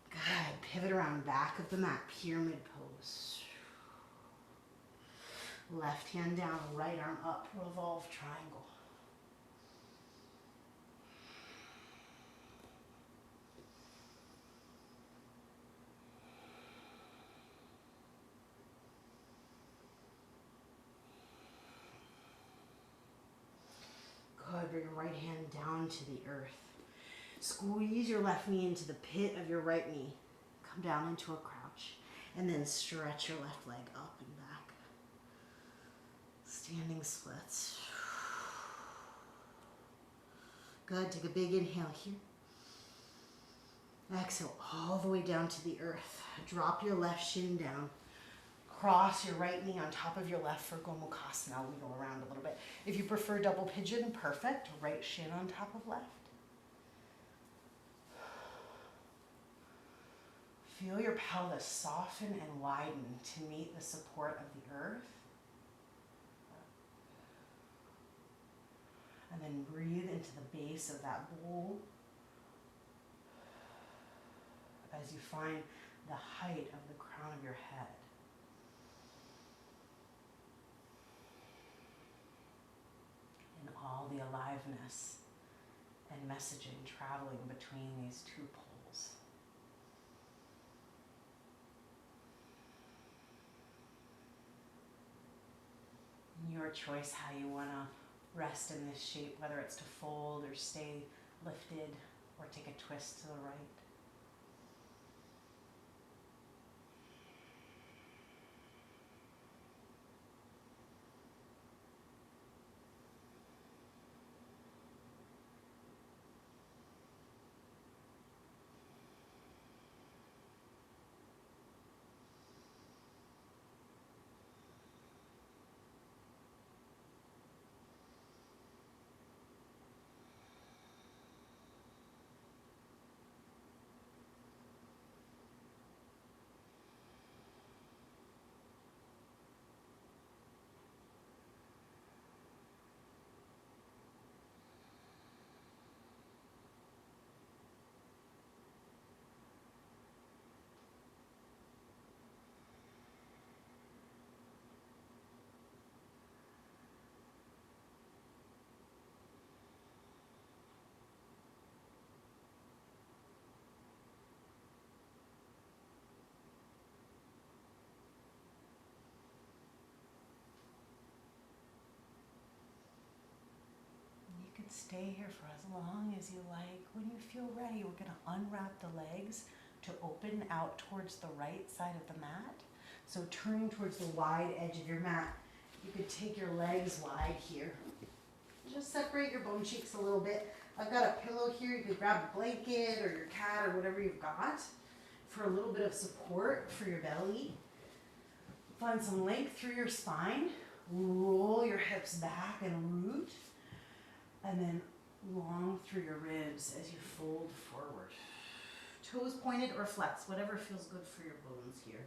Good. Pivot around, back of the mat, pyramid pose. Left hand down, right arm up, revolve triangle. Good. Bring your right hand down to the earth. Squeeze your left knee into the pit of your right knee. Come down into a crouch. And then stretch your left leg up and back. Standing splits. Good. Take a big inhale here. Exhale all the way down to the earth. Drop your left shin down. Cross your right knee on top of your left for Gomukhasana. Wiggle around a little bit. If you prefer double pigeon, perfect. Right shin on top of left. Feel your pelvis soften and widen to meet the support of the earth. And then breathe into the base of that bowl as you find the height of the crown of your head. And all the aliveness and messaging traveling between these two poles. choice how you want to rest in this shape, whether it's to fold or stay lifted or take a twist to the right. You can stay here for as long as you like. When you feel ready, we're going to unwrap the legs to open out towards the right side of the mat. So turning towards the wide edge of your mat, you could take your legs wide here. Just separate your bone cheeks a little bit. I've got a pillow here. You could grab a blanket or your cat or whatever you've got for a little bit of support for your belly. Find some length through your spine. Roll your hips back and root. And then long through your ribs as you fold forward. Toes pointed or flexed, whatever feels good for your bones here.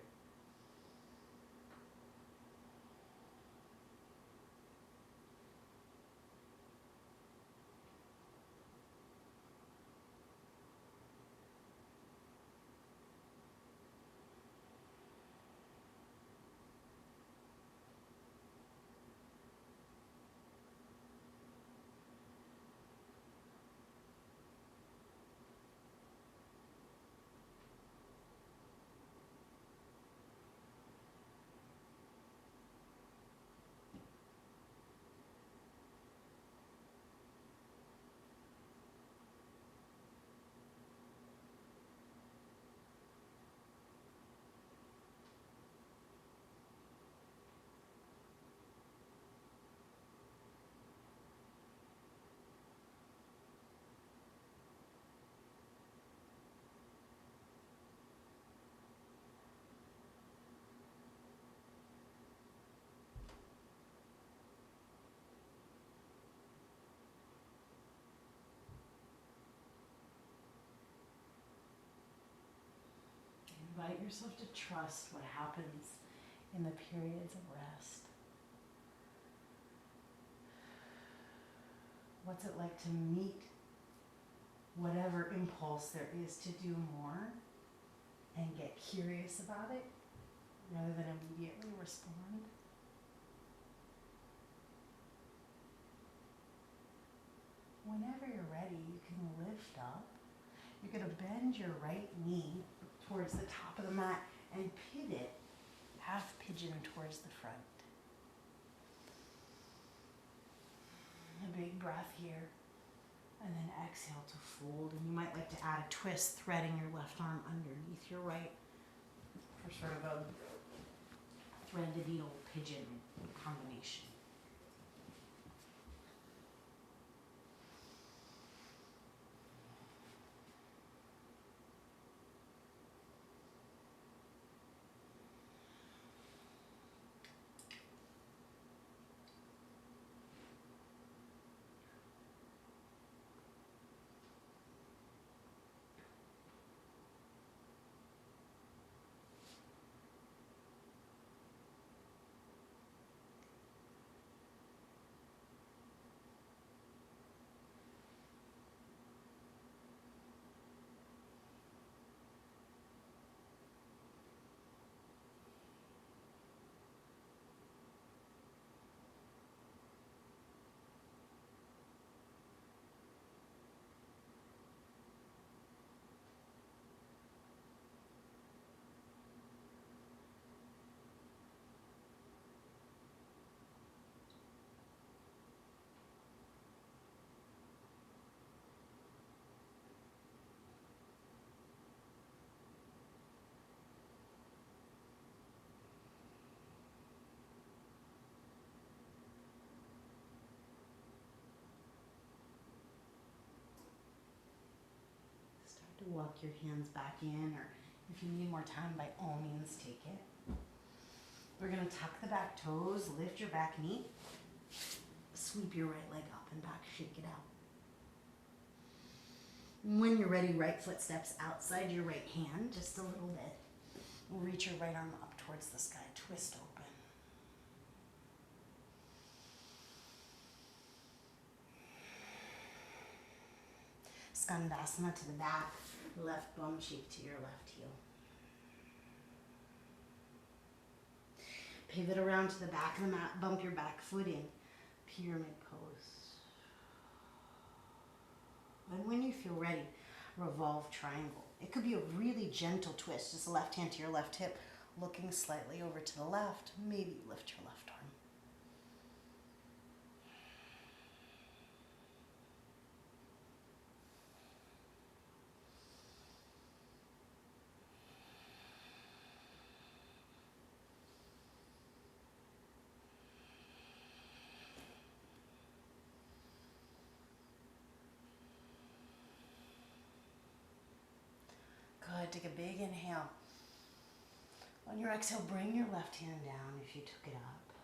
Invite yourself to trust what happens in the periods of rest. What's it like to meet whatever impulse there is to do more and get curious about it rather than immediately respond? Whenever you're ready, you can lift up. You're going to bend your right knee towards the top of the mat and pivot half pigeon towards the front. A big breath here, and then exhale to fold. And you might like to add a twist, threading your left arm underneath your right for sort of a thread the needle pigeon combination. Walk your hands back in, or if you need more time, by all means, take it. We're gonna tuck the back toes, lift your back knee, sweep your right leg up and back, shake it out. When you're ready, right foot steps outside your right hand just a little bit. Reach your right arm up towards the sky, twist open. Skandasana to the back, left bum cheek to your left heel. Pivot around to the back of the mat, bump your back foot in, pyramid pose. And when you feel ready, revolve triangle. It could be a really gentle twist, just the left hand to your left hip, looking slightly over to the left. Maybe lift your left arm. Good, take a big inhale. On your exhale, bring your left hand down if you took it up.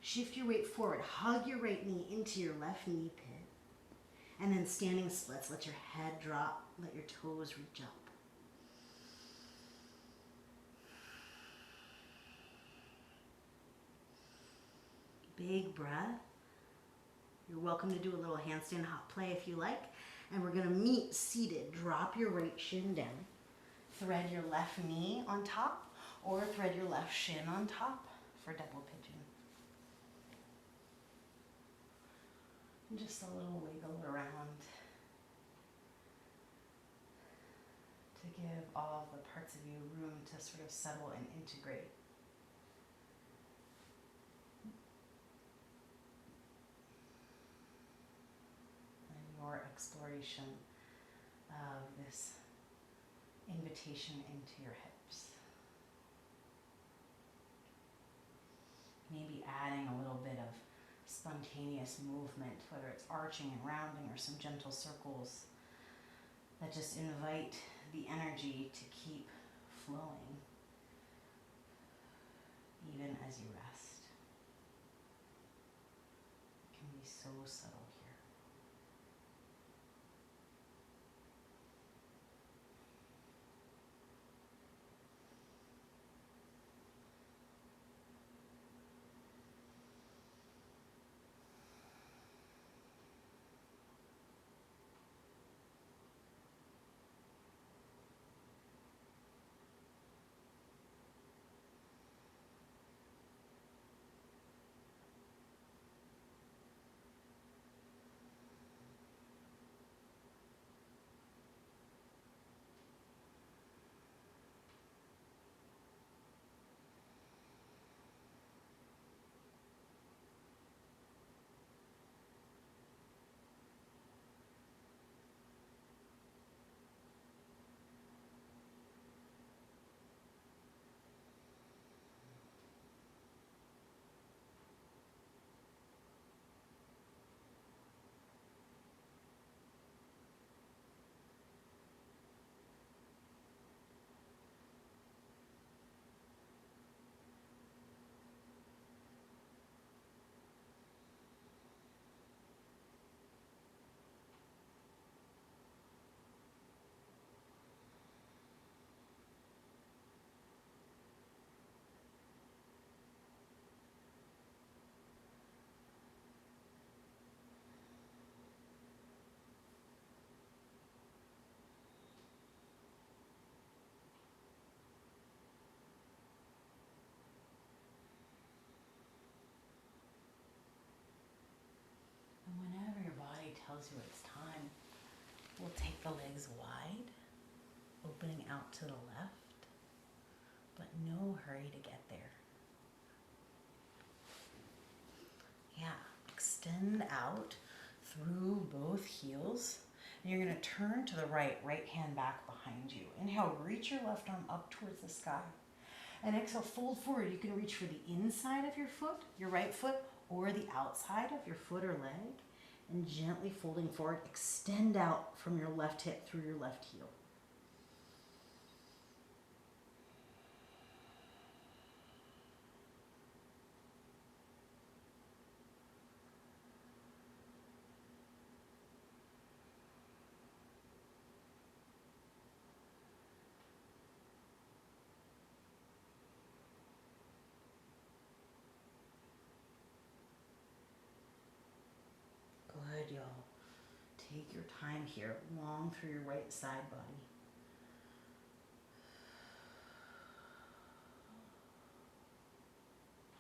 Shift your weight forward, hug your right knee into your left knee pit. And then standing splits, let your head drop, let your toes reach up. Big breath. You're welcome to do a little handstand hop play if you like. And we're gonna meet seated. Drop your right shin down. Thread your left knee on top, or thread your left shin on top for double pigeon. And just a little wiggle around to give all the parts of you room to sort of settle and integrate. Your exploration of this invitation into your hips. Maybe adding a little bit of spontaneous movement, whether it's arching and rounding or some gentle circles that just invite the energy to keep flowing even as you rest. It can be so subtle here. And whenever your body tells you it's time, we'll take the legs wide, opening out to the left, but no hurry to get there. Yeah, extend out through both heels. And you're gonna turn to the right, right hand back behind you. Inhale, reach your left arm up towards the sky. And exhale, fold forward. You can reach for the inside of your foot, your right foot, or the outside of your foot or leg. and gently folding forward. Extend out from your left hip through your left heel. Good, y'all. Take your time here, long through your right side body.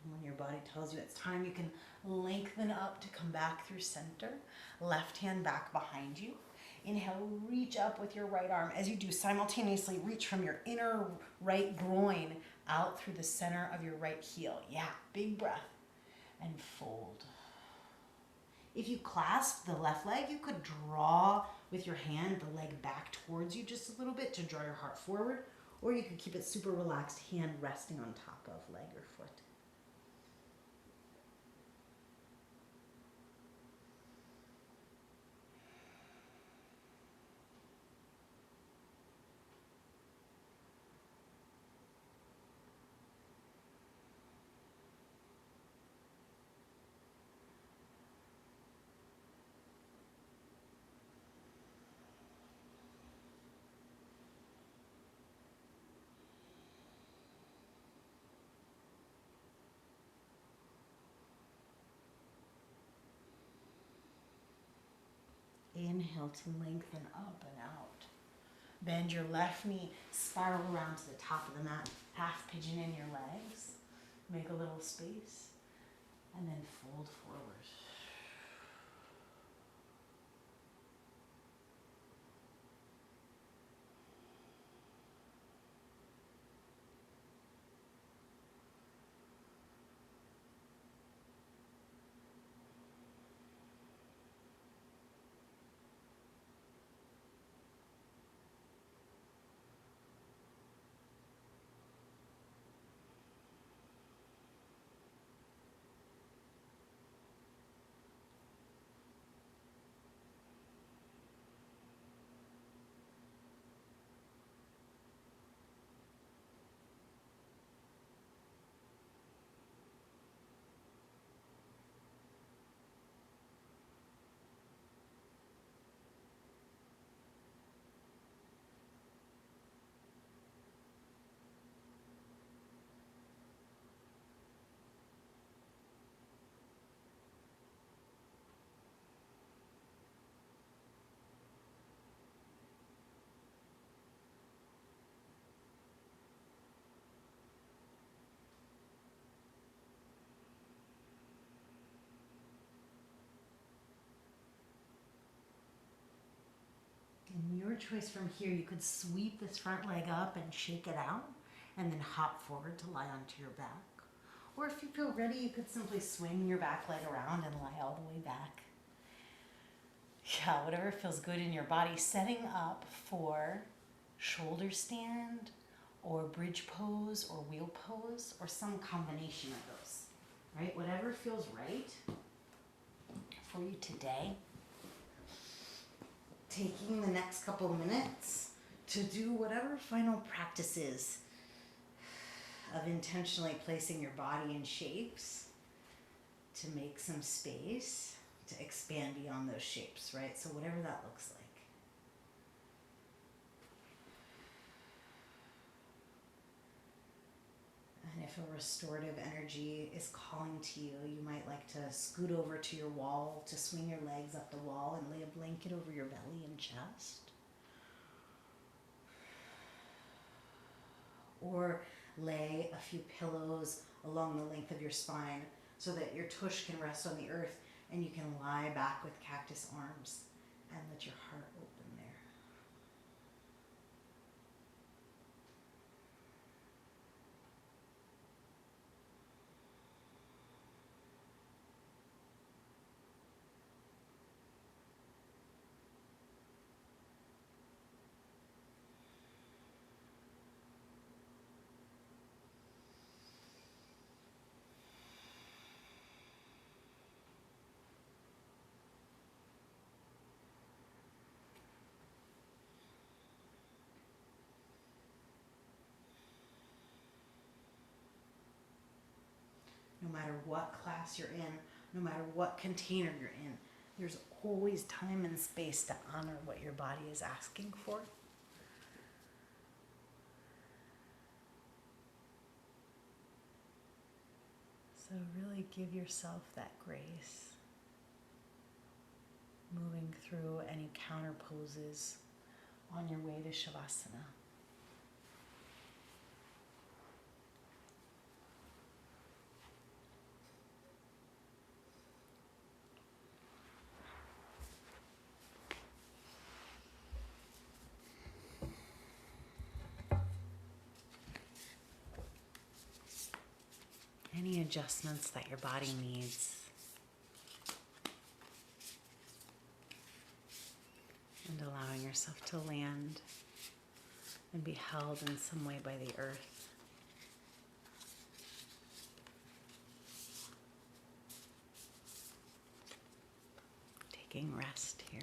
And when your body tells you it's time, you can lengthen up to come back through center. Left hand back behind you. Inhale, reach up with your right arm. As you do, simultaneously reach from your inner right groin out through the center of your right heel. Yeah, big breath. And fold. If you clasp the left leg, you could draw with your hand the leg back towards you just a little bit to draw your heart forward, or you could keep it super relaxed, hand resting on top of leg or foot. Inhale to lengthen up and out. Bend your left knee, spiral around to the top of the mat, half pigeon in your legs. Make a little space, and then fold forward. And your choice from here, you could sweep this front leg up and shake it out, and then hop forward to lie onto your back. Or if you feel ready, you could simply swing your back leg around and lie all the way back. Yeah, whatever feels good in your body. Setting up for shoulder stand or bridge pose or wheel pose or some combination of those, right? Whatever feels right for you today. Taking the next couple minutes to do whatever final practices of intentionally placing your body in shapes to make some space to expand beyond those shapes, right? So whatever that looks like. And if a restorative energy is calling to you, you might like to scoot over to your wall, to swing your legs up the wall and lay a blanket over your belly and chest. Or lay a few pillows along the length of your spine so that your tush can rest on the earth and you can lie back with cactus arms and let your heart open there. no matter what class you're in, no matter what container you're in. There's always time and space to honor what your body is asking for. So really give yourself that grace, moving through any counter poses on your way to Shavasana. Any adjustments that your body needs. And allowing yourself to land and be held in some way by the earth. Taking rest here.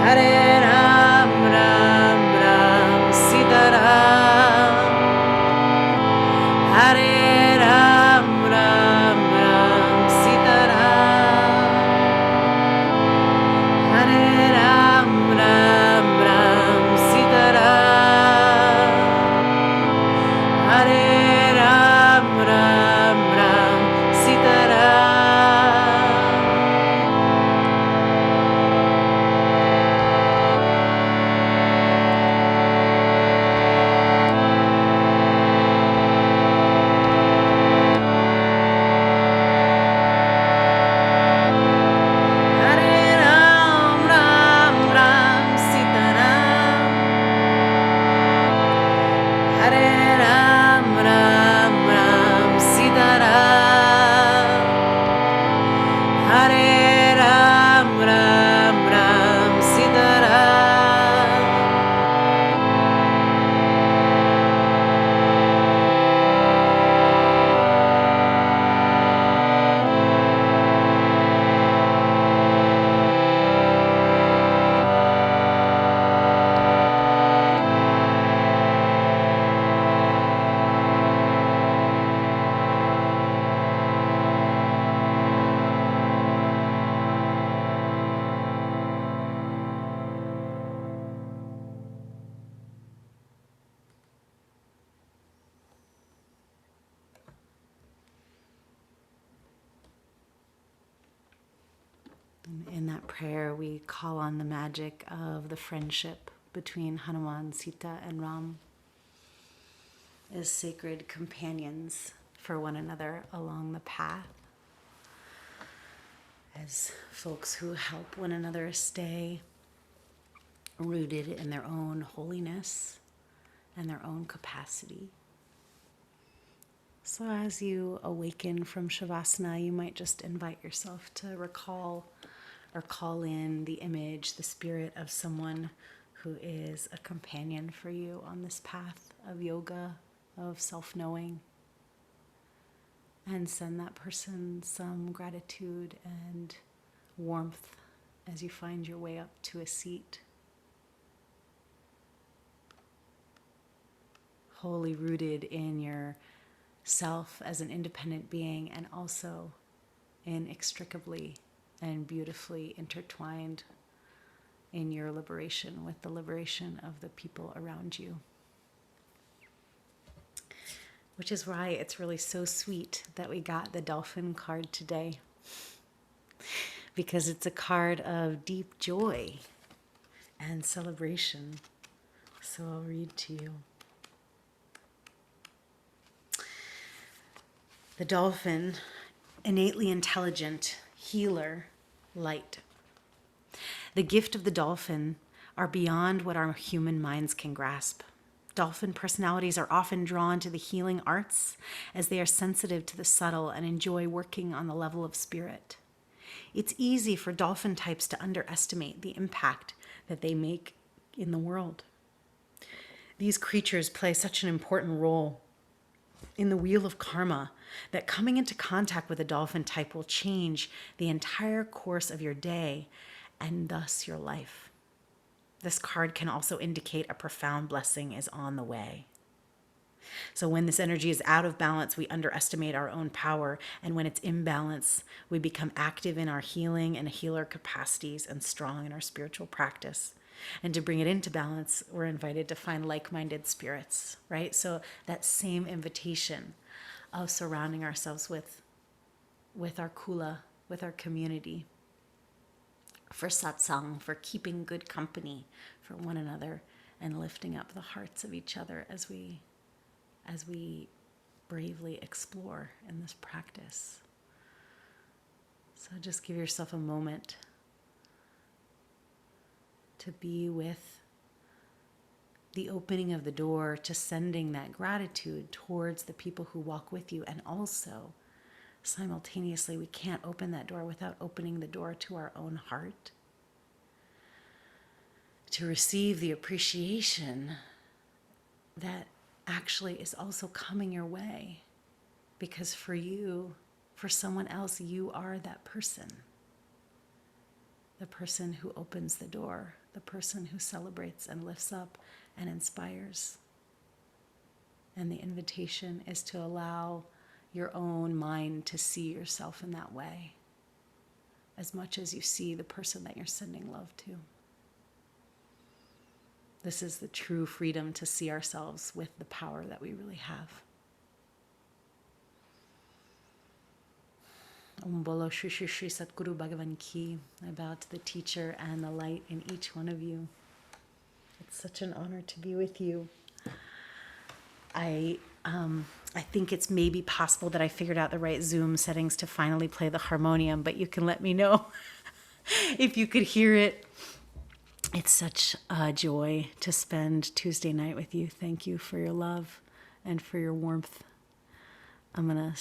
Hare Ram, Ram Ram, Sita Ram. Hare Ram, Ram Ram, Sita Ram. Hare Ram, Ram Ram, Sita Ram. Hare Ram, Ram Ram, Sita Ram. Hare Ram, Ram Ram, Sita Ram. Hare Ram, Ram Ram, Sita Ram. Hare Ram, Ram Ram, Sita Ram. In that prayer, we call on the magic of the friendship between Hanuman, Sita, and Ram as sacred companions for one another along the path, as folks who help one another stay rooted in their own holiness and their own capacity. So as you awaken from Shavasana, you might just invite yourself to recall or call in the image, the spirit of someone who is a companion for you on this path of yoga, of self-knowing, and send that person some gratitude and warmth as you find your way up to a seat. Wholly rooted in your self as an independent being, and also inextricably and beautifully intertwined in your liberation with the liberation of the people around you. Which is why it's really so sweet that we got the dolphin card today, because it's a card of deep joy and celebration. So I'll read to you. The dolphin, innately intelligent, healer, light. The gift of the dolphin are beyond what our human minds can grasp. Dolphin personalities are often drawn to the healing arts as they are sensitive to the subtle and enjoy working on the level of spirit. It's easy for dolphin types to underestimate the impact that they make in the world. These creatures play such an important role in the wheel of karma that coming into contact with a dolphin type will change the entire course of your day and thus your life. This card can also indicate a profound blessing is on the way. So when this energy is out of balance, we underestimate our own power. And when it's in balance, we become active in our healing and healer capacities and strong in our spiritual practice. And to bring it into balance, we're invited to find like-minded spirits, right? So that same invitation of surrounding ourselves with our kula, with our community, for satsang, for keeping good company for one another and lifting up the hearts of each other as we bravely explore in this practice. So just give yourself a moment to be with the opening of the door, to sending that gratitude towards the people who walk with you. And also, simultaneously, we can't open that door without opening the door to our own heart, to receive the appreciation that actually is also coming your way. Because for you, for someone else, you are that person. the person who opens the door, the person who celebrates and lifts up and inspires. And the invitation is to allow your own mind to see yourself in that way, as much as you see the person that you're sending love to. This is the true freedom to see ourselves with the power that we really have. Om Bolo Shri Shri Shri Satguru Bhagavan Ki. I bow to the teacher and the light in each one of you. It's such an honor to be with you. I think it's maybe possible that I figured out the right Zoom settings to finally play the harmonium, but you can let me know if you could hear it. It's such a joy to spend Tuesday night with you. Thank you for your love and for your warmth. I'm going to